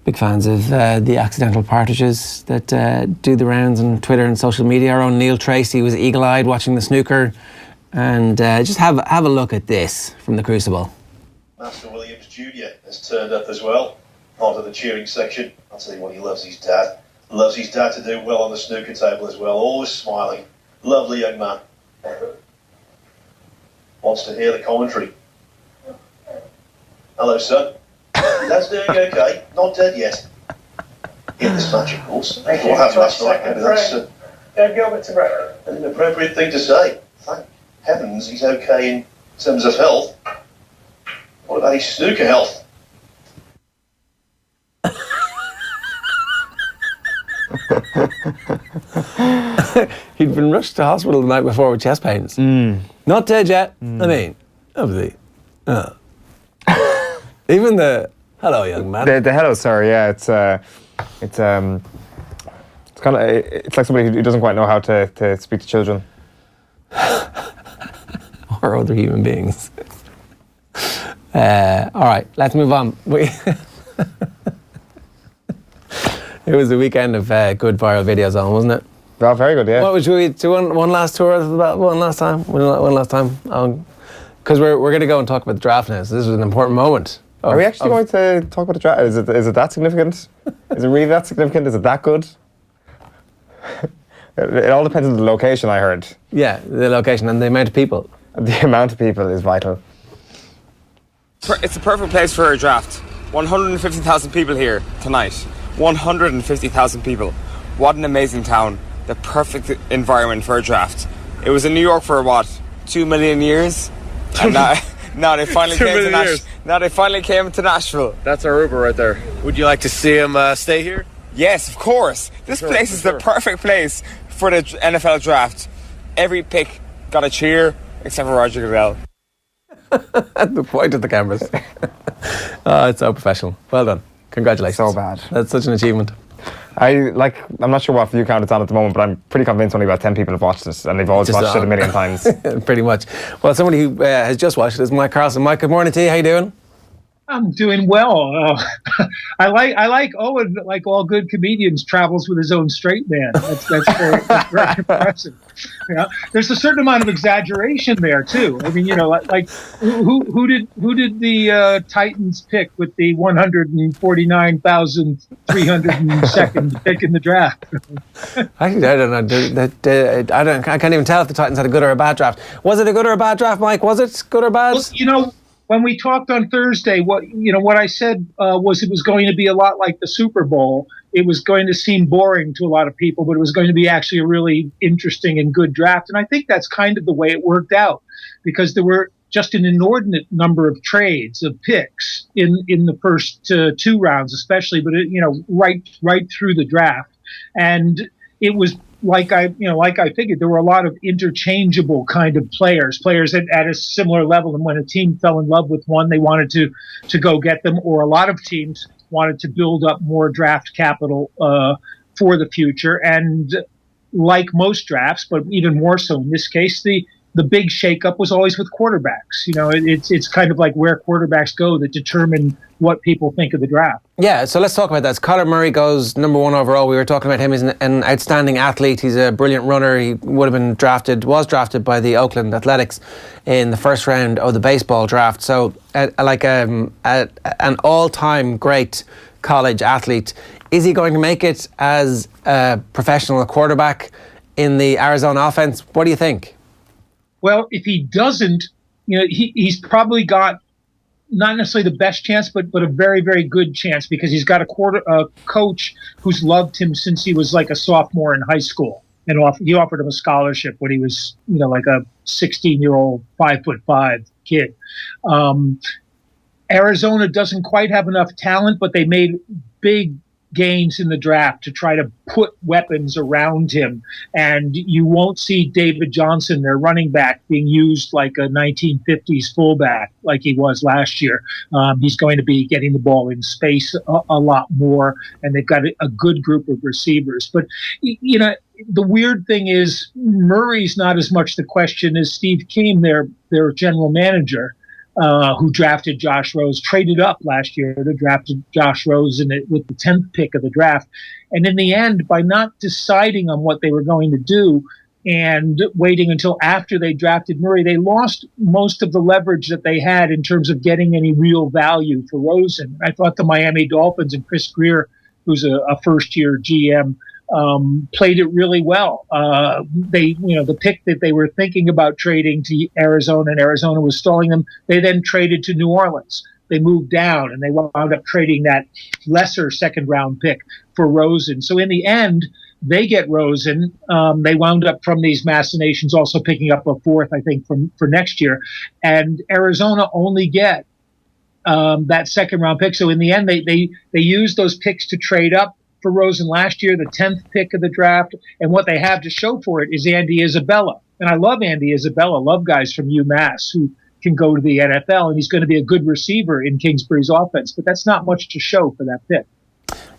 Big fans of the accidental partridges that do the rounds on Twitter and social media. Our own Neil Tracy was eagle-eyed watching the snooker, and just have a look at this from the Crucible. Master Williams Jr. has turned up as well, part of the cheering section. I'll tell you what, he loves his dad. Loves his dad to do well on the snooker table as well, always smiling. Lovely young man. Wants to hear the commentary. Hello, son. Dad's doing okay, not dead yet. In this match, of course. What happened last night, maybe that's an appropriate thing to say. Thank heavens he's okay in terms of health. What about his snooker health? He'd been rushed to hospital the night before with chest pains. Not dead yet. I mean, obviously. Even the hello, young man. The hello, sir. Yeah, it's kind of it's like somebody who doesn't quite know how to speak to children or other human beings. All right, let's move on. It was a weekend of good viral videos on, wasn't it? Oh, very good, yeah. What would we do? One last tour of that? One last time? Because we're going to go and talk about the draft now, so this is an important moment. Are we actually going to talk about the draft? Is it that significant? Is it really that significant? Is it that good? It all depends on the location, I heard. Yeah, the location and the amount of people. The amount of people is vital. It's the perfect place for a draft. 150,000 people here tonight. 150,000 people. What an amazing town. The perfect environment for a draft. It was in New York for 2 million years? And now they finally came to Nashville. Now they finally came to Nashville. That's our Uber right there. Would you like to see him stay here? Yes, of course. This place is the perfect place for the NFL draft. Every pick got a cheer except for Roger Goodell. The point of the cameras. Oh, it's so professional. Well done. Congratulations. So bad. That's such an achievement. I'm not sure what view count it's on at the moment, but I'm pretty convinced only about 10 people have watched it, and they've always watched it a million times. Pretty much. Well, somebody who has just watched it is Mike Carlson. Mike, good morning to you. How you doing? I'm doing well. I like Owen, like all good comedians, travels with his own straight man. That's very impressive. Yeah, there's a certain amount of exaggeration there too. I mean, like who did the Titans pick with the 149,302nd pick in the draft? I don't know. I can't even tell if the Titans had a good or a bad draft. Was it a good or a bad draft, Mike? Was it good or bad? Well, when we talked on Thursday, what I said was it was going to be a lot like the Super Bowl. It was going to seem boring to a lot of people, but it was going to be actually a really interesting and good draft. And I think that's kind of the way it worked out, because there were just an inordinate number of trades of picks in the first two rounds, especially, but right through the draft. And it was like I figured, there were a lot of interchangeable kind of players at a similar level. And when a team fell in love with one, they wanted to go get them, or a lot of teams wanted to build up more draft capital for the future. And like most drafts, but even more so in this case, the big shakeup was always with quarterbacks. It's kind of like where quarterbacks go that determine what people think of the draft. Yeah, so let's talk about that. Kyler Murray goes number 1 overall. We were talking about him as an outstanding athlete. He's a brilliant runner. He was drafted by the Oakland Athletics in the first round of the baseball draft. So an all-time great college athlete. Is he going to make it as a professional quarterback in the Arizona offense? What do you think? Well, if he doesn't, he's probably got not necessarily the best chance, but a very, very good chance, because he's got a coach who's loved him since he was like a sophomore in high school, and he offered him a scholarship when he was, like a 16-year-old, 5'5" kid. Arizona doesn't quite have enough talent, but they made big gains in the draft to try to put weapons around him. And you won't see David Johnson, their running back, being used like a 1950s fullback like he was last year. He's going to be getting the ball in space a lot more, and they've got a good group of receivers. But, the weird thing is Murray's not as much the question as Steve Keim, their general manager, who drafted Josh Rose, traded up last year to drafted Josh Rose with the 10th pick of the draft. And in the end, by not deciding on what they were going to do and waiting until after they drafted Murray, they lost most of the leverage that they had in terms of getting any real value for Rosen. I thought the Miami Dolphins and Chris Greer, who's a first-year GM, played it really well. The pick that they were thinking about trading to Arizona, and Arizona was stalling them, they then traded to New Orleans. They moved down, and they wound up trading that lesser second-round pick for Rosen. So in the end, they get Rosen. They wound up, from these machinations, also picking up a fourth, I think, for next year. And Arizona only get that second-round pick. So in the end, they used those picks to trade up for Rosen last year, the 10th pick of the draft, and what they have to show for it is Andy Isabella. And I love Andy Isabella, love guys from UMass who can go to the NFL, and he's going to be a good receiver in Kingsbury's offense, but that's not much to show for that pick.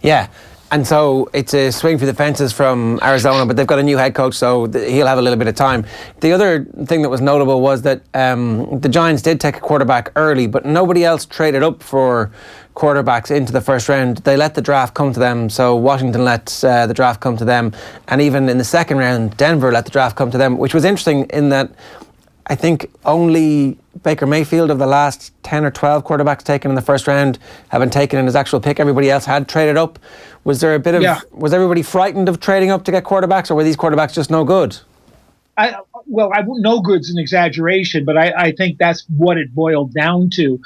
Yeah, and so it's a swing for the fences from Arizona, but they've got a new head coach, so he'll have a little bit of time. The other thing that was notable was that the Giants did take a quarterback early, but nobody else traded up for quarterbacks into the first round. They let the draft come to them, so Washington let the draft come to them, and even in the second round, Denver let the draft come to them, which was interesting in that I think only Baker Mayfield of the last 10 or 12 quarterbacks taken in the first round have been taken in his actual pick. Everybody else had traded up. Was there a bit of, was everybody frightened of trading up to get quarterbacks, or were these quarterbacks just no good? No good's an exaggeration, but I think that's what it boiled down to.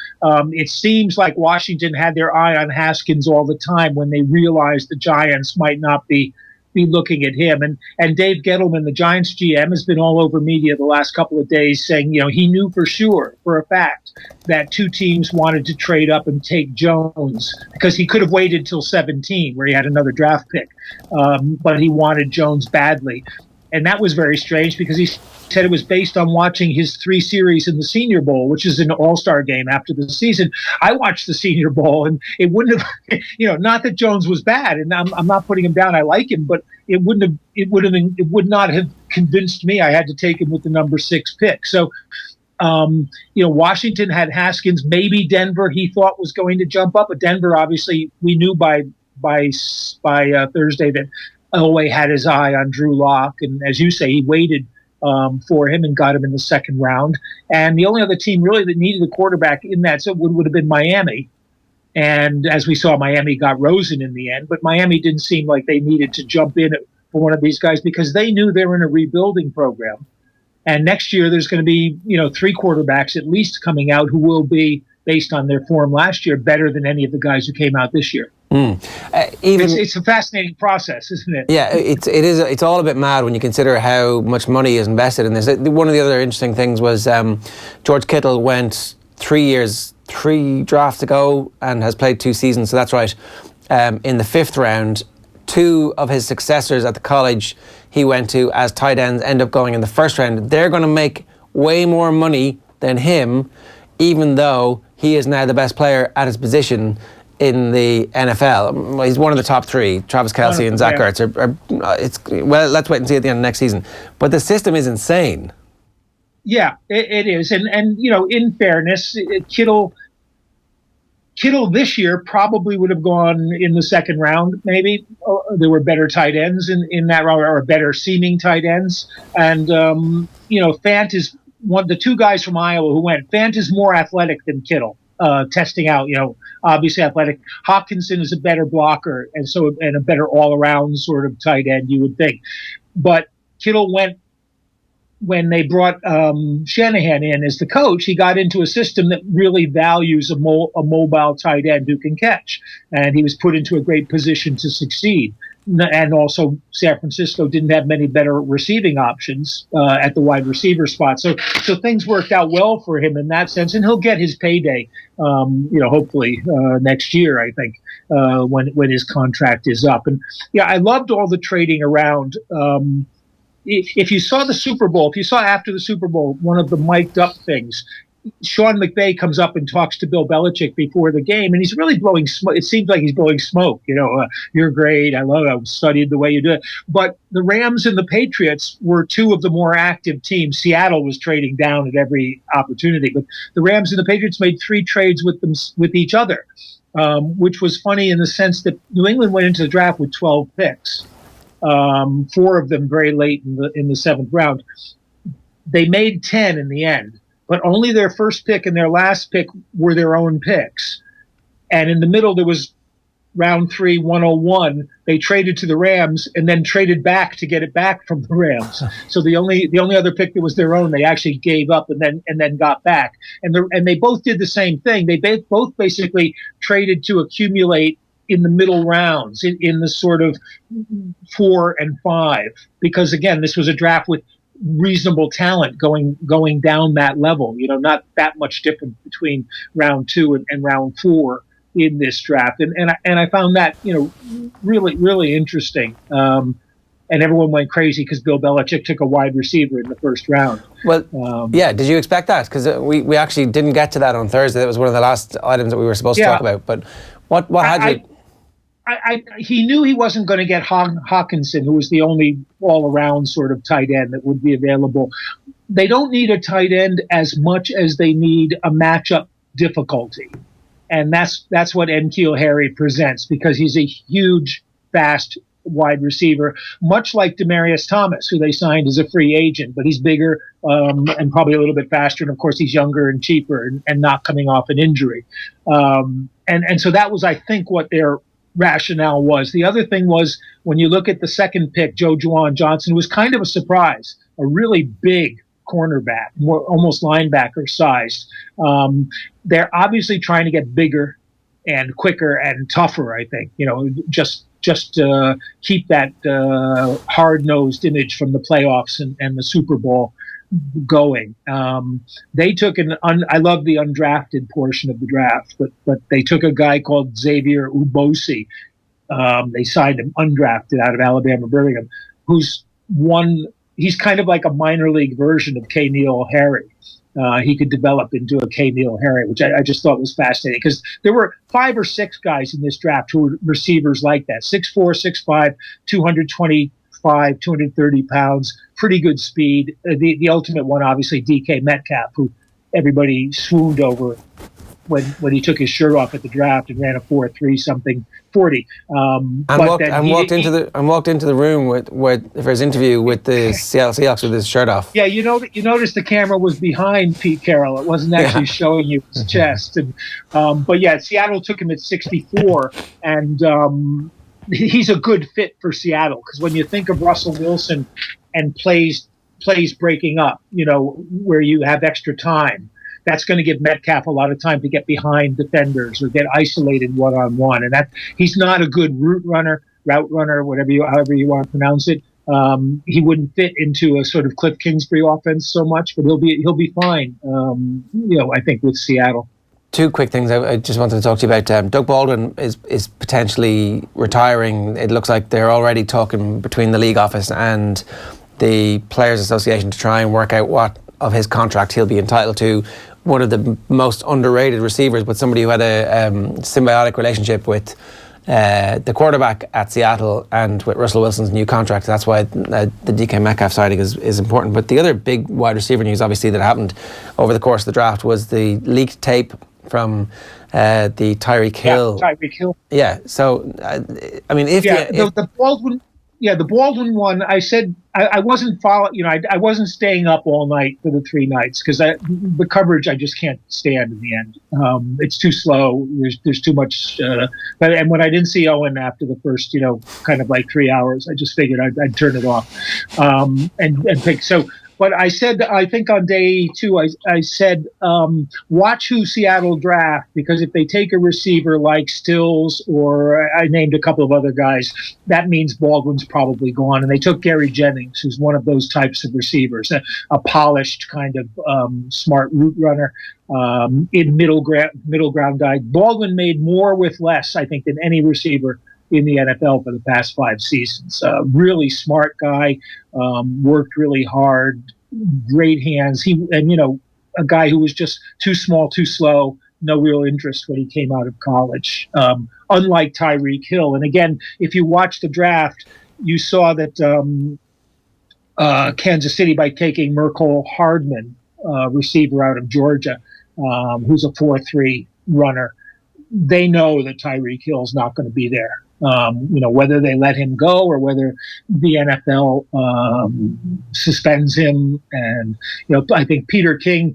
It seems like Washington had their eye on Haskins all the time when they realized the Giants might not be looking at him. And Dave Gettleman, the Giants GM, has been all over media the last couple of days saying, he knew for a fact, that two teams wanted to trade up and take Jones, because he could have waited till 17 where he had another draft pick. But he wanted Jones badly. And that was very strange, because he said it was based on watching his 3 series in the Senior Bowl, which is an all-star game after the season. I watched the Senior Bowl, and it wouldn't have, not that Jones was bad, and I'm not putting him down. I like him, but it would not have convinced me I had to take him with the number 6 pick. So Washington had Haskins. Maybe Denver he thought was going to jump up, but Denver obviously we knew by Thursday that Elway had his eye on Drew Lock, and as you say, he waited for him and got him in the second round. And the only other team really that needed a quarterback in that would have been Miami. And as we saw, Miami got Rosen in the end, but Miami didn't seem like they needed to jump in for one of these guys because they knew they were in a rebuilding program. And next year there's going to be, 3 quarterbacks at least coming out who will be, based on their form last year, better than any of the guys who came out this year. It's a fascinating process, isn't it? Yeah, it is. It's all a bit mad when you consider how much money is invested in this. One of the other interesting things was George Kittle went 3 drafts ago and has played 2 seasons, so that's right. In the 5th round, 2 of his successors at the college he went to as tight ends end up going in the 1st round. They're going to make way more money than him, even though he is now the best player at his position in the NFL. He's one of the top 3. Travis Kelce and Zach Ertz are let's wait and see at the end of next season. But the system is insane. Yeah, it is. And in fairness, Kittle this year probably would have gone in the 2nd round, maybe. There were better tight ends in that round, or better seeming tight ends. And, Fant is the 2 guys from Iowa who went. Fant is more athletic than Kittle, testing out, obviously athletic. Hawkinson is a better blocker and a better all-around sort of tight end, you would think. But Kittle went. When they brought Shanahan in as the coach, he got into a system that really values a mobile tight end who can catch. And he was put into a great position to succeed. And also, San Francisco didn't have many better receiving options at the wide receiver spot. So things worked out well for him in that sense. And he'll get his payday, hopefully next year, I think, when his contract is up. And I loved all the trading around. If you saw the Super Bowl, if you saw after the Super Bowl, one of the mic'd up things, Sean McVay comes up and talks to Bill Belichick before the game, and he's really blowing smoke. It seems like he's blowing smoke. You're great. I love it. I've studied the way you do it. But the Rams and the Patriots were 2 of the more active teams. Seattle was trading down at every opportunity, but the Rams and the Patriots made 3 trades with each other, which was funny in the sense that New England went into the draft with 12 picks. 4 of them very late in the 7th round. They made 10 in the end, but only their first pick and their last pick were their own picks. And in the middle, there was round 3, 101. They traded to the Rams and then traded back to get it back from the Rams. So the only other pick that was their own, they actually gave up and then got back. And they both did the same thing. They both basically traded to accumulate in the middle rounds, in the sort of 4 and 5, because again, this was a draft with reasonable talent going down that level. Not that much different between round 2 and round 4 in this draft, and I found that really, really interesting. And everyone went crazy because Bill Belichick took a wide receiver in the 1st round. Well, did you expect that? Because we actually didn't get to that on Thursday. That was one of the last items that we were supposed to talk about. But what had you? He knew he wasn't going to get Hawkinson, who was the only all-around sort of tight end that would be available. They don't need a tight end as much as they need a matchup difficulty. And that's what N'Keal Harry presents, because he's a huge, fast wide receiver, much like Demaryius Thomas, who they signed as a free agent, but he's bigger and probably a little bit faster. And of course, he's younger and cheaper and not coming off an injury. And so that was, I think, what their rationale was. The other thing was, when you look at the 2nd pick, Joe Juwan Johnson was kind of a surprise, a really big cornerback, more almost linebacker sized. They're obviously trying to get bigger and quicker and tougher, I think, just keep that hard-nosed image from the playoffs and the Super Bowl going. They took I love the undrafted portion of the draft, but they took a guy called Xavier Ubosi. They signed him undrafted out of Alabama Birmingham, he's kind of like a minor league version of N'Keal Harry. He could develop into a N'Keal Harry, which I just thought was fascinating, because there were 5 or 6 guys in this draft who were receivers like that. 6'4", 6'5", 230 pounds, pretty good speed. The ultimate one, obviously, DK Metcalf, who everybody swooned over when he took his shirt off at the draft and ran a 4.3 something 40. And walked into the room for his interview with the Seattle Seahawks with his shirt off. Yeah, you noticed the camera was behind Pete Carroll. It wasn't actually showing you his chest. And but yeah, Seattle took him at 64, and he's a good fit for Seattle, because when you think of Russell Wilson and plays breaking up, where you have extra time, that's going to give Metcalf a lot of time to get behind defenders or get isolated one-on-one. And that he's not a good route runner, however you want to pronounce it. He wouldn't fit into a sort of Cliff Kingsbury offense so much, but he'll be fine. I think with Seattle. Two quick things I just wanted to talk to you about. Doug Baldwin is potentially retiring. It looks like they're already talking between the league office and the Players Association to try and work out what of his contract he'll be entitled to. One of the most underrated receivers, but somebody who had a symbiotic relationship with the quarterback at Seattle and with Russell Wilson's new contract. That's why the DK Metcalf signing is important. But the other big wide receiver news, obviously, that happened over the course of the draft was the leaked tape from the Tyreek Hill. Yeah, Tyreek Hill. Yeah. So, I mean, the Baldwin. Yeah, the Baldwin one, I said I wasn't following. I wasn't staying up all night for the 3 nights because the coverage I just can't stand in the end. It's too slow. There's too much. And when I didn't see Owen after the first, kind of like 3 hours, I just figured I'd turn it off and pick. So. But I said, I think on day 2, I said, watch who Seattle draft, because if they take a receiver like Stills, or I named a couple of other guys, that means Baldwin's probably gone. And they took Gary Jennings, who's one of those types of receivers, a polished kind of smart route runner, in middle ground guy. Baldwin made more with less, I think, than any receiver in the NFL for the past 5 seasons. Really smart guy, worked really hard, great hands. A guy who was just too small, too slow, no real interest when he came out of college. Unlike Tyreek Hill. And again, if you watch the draft, you saw that Kansas City, by taking Mercole Hardman, receiver out of Georgia, who's a 4.3 runner, they know that Tyreek Hill's not going to be there. Whether they let him go or whether the NFL suspends him. And, I think Peter King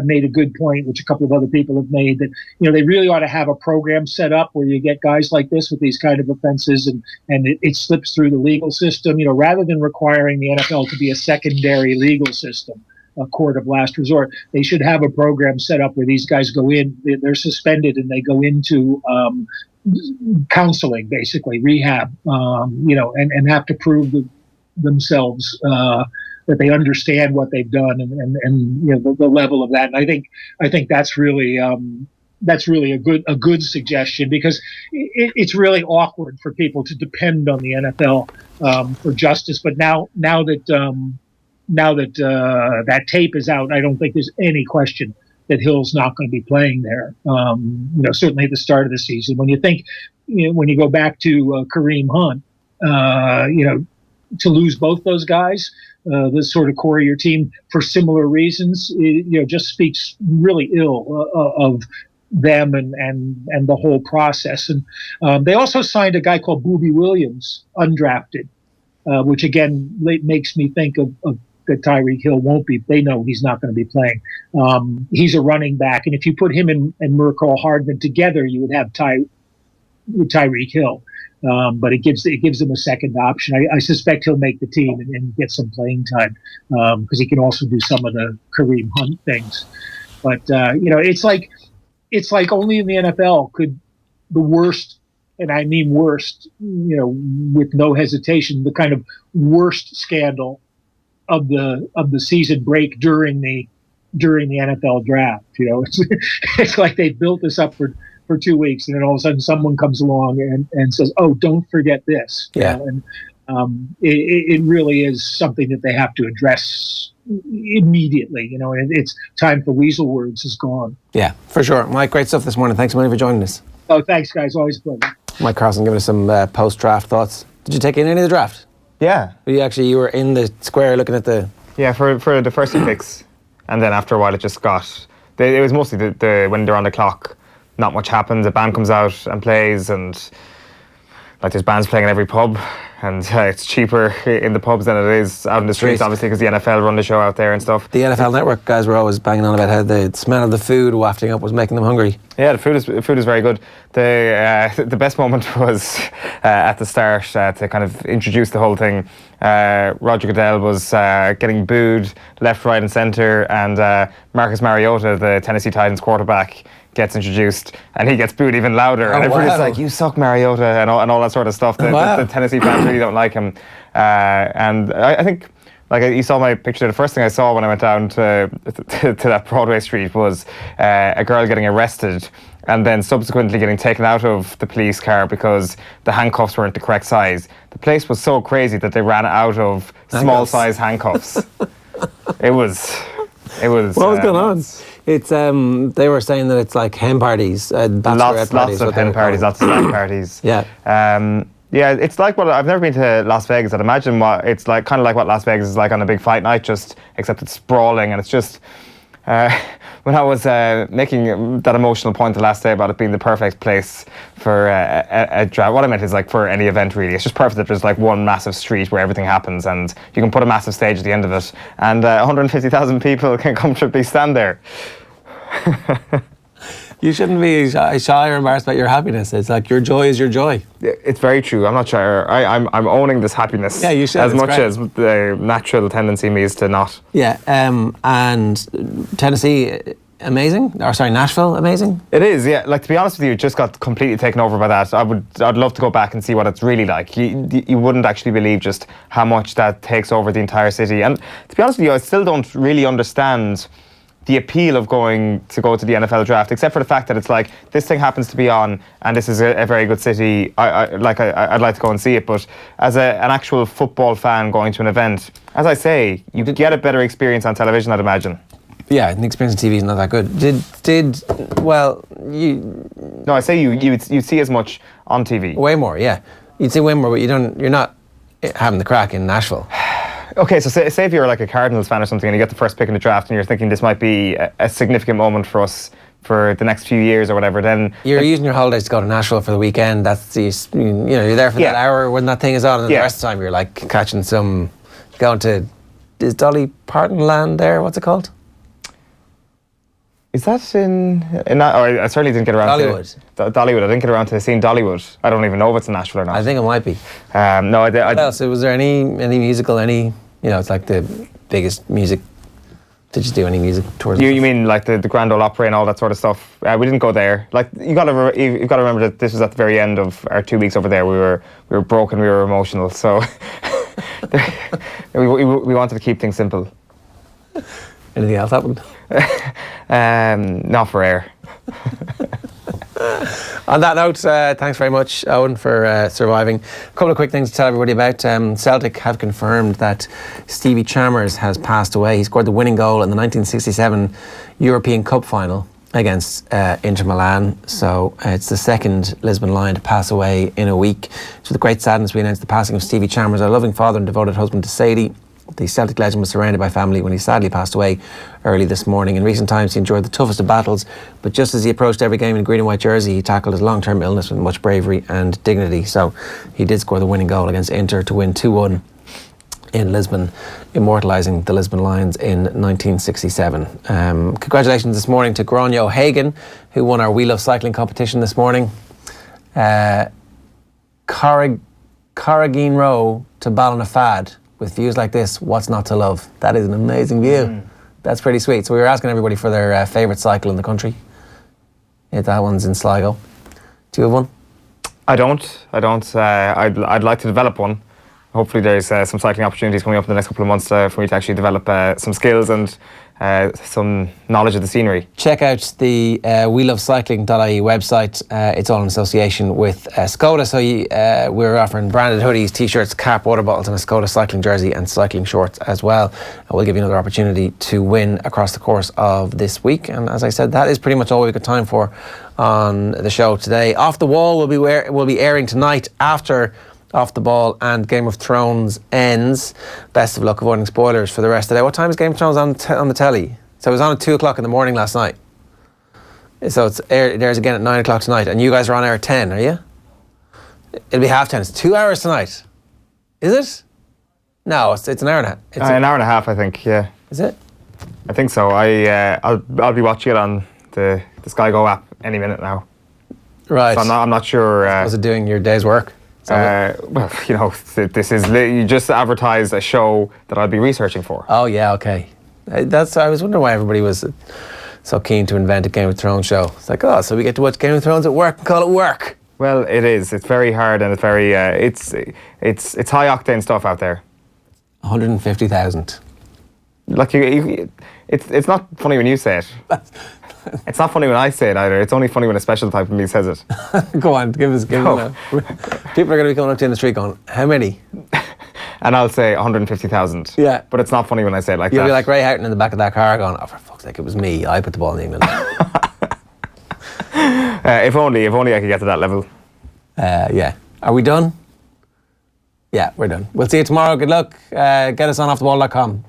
made a good point, which a couple of other people have made, that, they really ought to have a program set up where you get guys like this with these kind of offenses and it slips through the legal system, rather than requiring the NFL to be a secondary legal system, a court of last resort. They should have a program set up where these guys go in, they're suspended, and they go into counseling, basically rehab, and have to prove themselves that they understand what they've done and the level of that. And I think that's really a good suggestion, because it's really awkward for people to depend on the NFL for justice. But now that that tape is out, I don't think there's any question that Hill's not going to be playing there. Certainly at the start of the season. When you think, when you go back to Kareem Hunt, to lose both those guys, the sort of core of your team for similar reasons, just speaks really ill of them and the whole process. And they also signed a guy called Boobie Williams, undrafted, which again makes me think of that Tyreek Hill won't be. They know he's not going to be playing. He's a running back, and if you put him and Mercole Hardman together, you would have Tyreek Hill. But it gives him a second option. I suspect he'll make the team and get some playing time, because he can also do some of the Kareem Hunt things. But it's like only in the NFL could the worst, and I mean worst, with no hesitation, the kind of worst scandal of the season break during the NFL draft. It's like they built this up for 2 weeks, and then all of a sudden someone comes along and says, "Oh, don't forget this." Yeah. It really is something that they have to address immediately. And it's time for weasel words is gone. Yeah, for sure. Mike, great stuff this morning. Thanks so much for joining us. Oh, thanks, guys. Always a pleasure. Mike Carlson giving us some post-draft thoughts. Did you take in any of the draft? Yeah. You were in the square looking at the... Yeah, for the first 2 picks. And then after a while it just got it was mostly the when they're on the clock, not much happens. A band comes out and plays, and like there's bands playing in every pub, and it's cheaper in the pubs than it is out in the streets, obviously, because the NFL run the show out there and stuff. The NFL Network guys were always banging on about how the smell of the food wafting up was making them hungry. Yeah, the food is very good. The best moment was at the start to kind of introduce the whole thing. Roger Goodell was getting booed left, right, and centre, and Marcus Mariota, the Tennessee Titans quarterback, gets introduced, and he gets booed even louder. And everybody's like, "You suck, Mariota," and all that sort of stuff. The Tennessee fans really don't like him, and I think. Like, you saw my picture. The first thing I saw when I went down to that Broadway street was a girl getting arrested and then subsequently getting taken out of the police car because the handcuffs weren't the correct size. The place was so crazy that they ran out of small size handcuffs. It was. What was going on? It's they were saying that it's like hen parties, lots of hen parties, lots of stag parties. Yeah. Yeah, it's like I've never been to Las Vegas. I'd imagine it's like kind of like what Las Vegas is like on a big fight night, just except it's sprawling, and it's just. When I was making that emotional point the last day about it being the perfect place for a draft, what I meant is like for any event really. It's just perfect that there's like one massive street where everything happens, and you can put a massive stage at the end of it, and 150,000 people can comfortably stand there. You shouldn't be shy or embarrassed about your happiness. It's like your joy is your joy. It's very true. I'm not shy. I'm owning this happiness. Yeah, you should. As much as the natural tendency in me is to not. Yeah, and Tennessee, amazing. Nashville, amazing. It is. Yeah. Like, to be honest with you, it just got completely taken over by that. I'd love to go back and see what it's really like. You wouldn't actually believe just how much that takes over the entire city. And to be honest with you, I still don't really understand the appeal of going to the NFL draft, except for the fact that it's like, this thing happens to be on, and this is a very good city. I'd like to go and see it, but as an actual football fan going to an event, as I say, you get a better experience on television, I'd imagine. Yeah, the experience on TV is not that good. No, I say you'd see as much on TV. Way more, yeah. You'd see way more, but you're not having the crack in Nashville. Okay, so say if you're like a Cardinals fan or something and you get the first pick in the draft and you're thinking this might be a significant moment for us for the next few years or whatever, then you're using your holidays to go to Nashville for the weekend. That's you're there for that hour when that thing is on, and the rest of the time you're like catching going to, is Dolly Parton land there? What's it called? Is that in that? Oh, I certainly didn't get around Dollywood. to Dollywood. I didn't get around to seeing Dollywood. I don't even know if it's in Nashville or not. I think it might be. No, I did. What else? Was there any musical? It's like the biggest music. Did you do any music tours? You mean like the Grand Ole Opry and all that sort of stuff? We didn't go there. Like, you've got to remember that this was at the very end of our 2 weeks over there. We were broken. We were emotional. So we wanted to keep things simple. Anything else happened? Not for air. On that note, thanks very much, Eoin, for surviving. A couple of quick things to tell everybody about. Celtic have confirmed that Stevie Chalmers has passed away. He scored the winning goal in the 1967 European Cup final against Inter Milan. So it's the second Lisbon Lion to pass away in a week. So with great sadness, we announced the passing of Stevie Chalmers, a loving father and devoted husband to Sadie. The Celtic legend was surrounded by family when he sadly passed away early this morning. In recent times, he endured the toughest of battles, but just as he approached every game in a green and white jersey, he tackled his long-term illness with much bravery and dignity. So he did score the winning goal against Inter to win 2-1 in Lisbon, immortalising the Lisbon Lions in 1967. Congratulations this morning to Gráinne O'Hagan, who won our We Love Cycling competition this morning. Carrageen Row to Ballinafad. With views like this, what's not to love? That is an amazing view. That's pretty sweet. So we were asking everybody for their favourite cycle in the country. Yeah, that one's in Sligo. Do you have one? I don't. I'd like to develop one. Hopefully there's some cycling opportunities coming up in the next couple of months for me to actually develop some skills and some knowledge of the scenery. Check out the welovecycling.ie website. It's all in association with Skoda. So we're offering branded hoodies, t-shirts, cap, water bottles, and a Skoda cycling jersey and cycling shorts as well. We'll give you another opportunity to win across the course of this week. And as I said, that is pretty much all we've got time for on the show today. Off the Wall will be airing tonight after Off the Ball and Game of Thrones ends. Best of luck avoiding spoilers for the rest of the day. What time is Game of Thrones on the telly? So it was on at 2 o'clock in the morning last night. So it airs again at 9 o'clock tonight, and you guys are on air at 10, are you? It'll be 10:30. It's 2 hours tonight. Is it? No, it's an hour and a half. It's an hour and a half, I think. Yeah. Is it? I think so. I'll be watching it on the Sky Go app any minute now. Right. So I'm not sure. Was it doing your day's work? Well, you know, this is you just advertised a show that I'll be researching for. Oh yeah, okay. I was wondering why everybody was so keen to invent a Game of Thrones show. It's like, oh, so we get to watch Game of Thrones at work and call it work. Well, it is. It's very hard, and it's very it's high octane stuff out there. 150,000. Like it's not funny when you say it. It's not funny when I say it either. It's only funny when a special type of me says it. Go on, give us. People are going to be coming up to you in the street going, how many? And I'll say 150,000. Yeah. But it's not funny when I say it like that. You'll be like Ray Houghton in the back of that car going, oh, for fuck's sake, it was me. I put the ball in England. If only I could get to that level. Yeah. Are we done? Yeah, we're done. We'll see you tomorrow. Good luck. Get us on offtheball.com.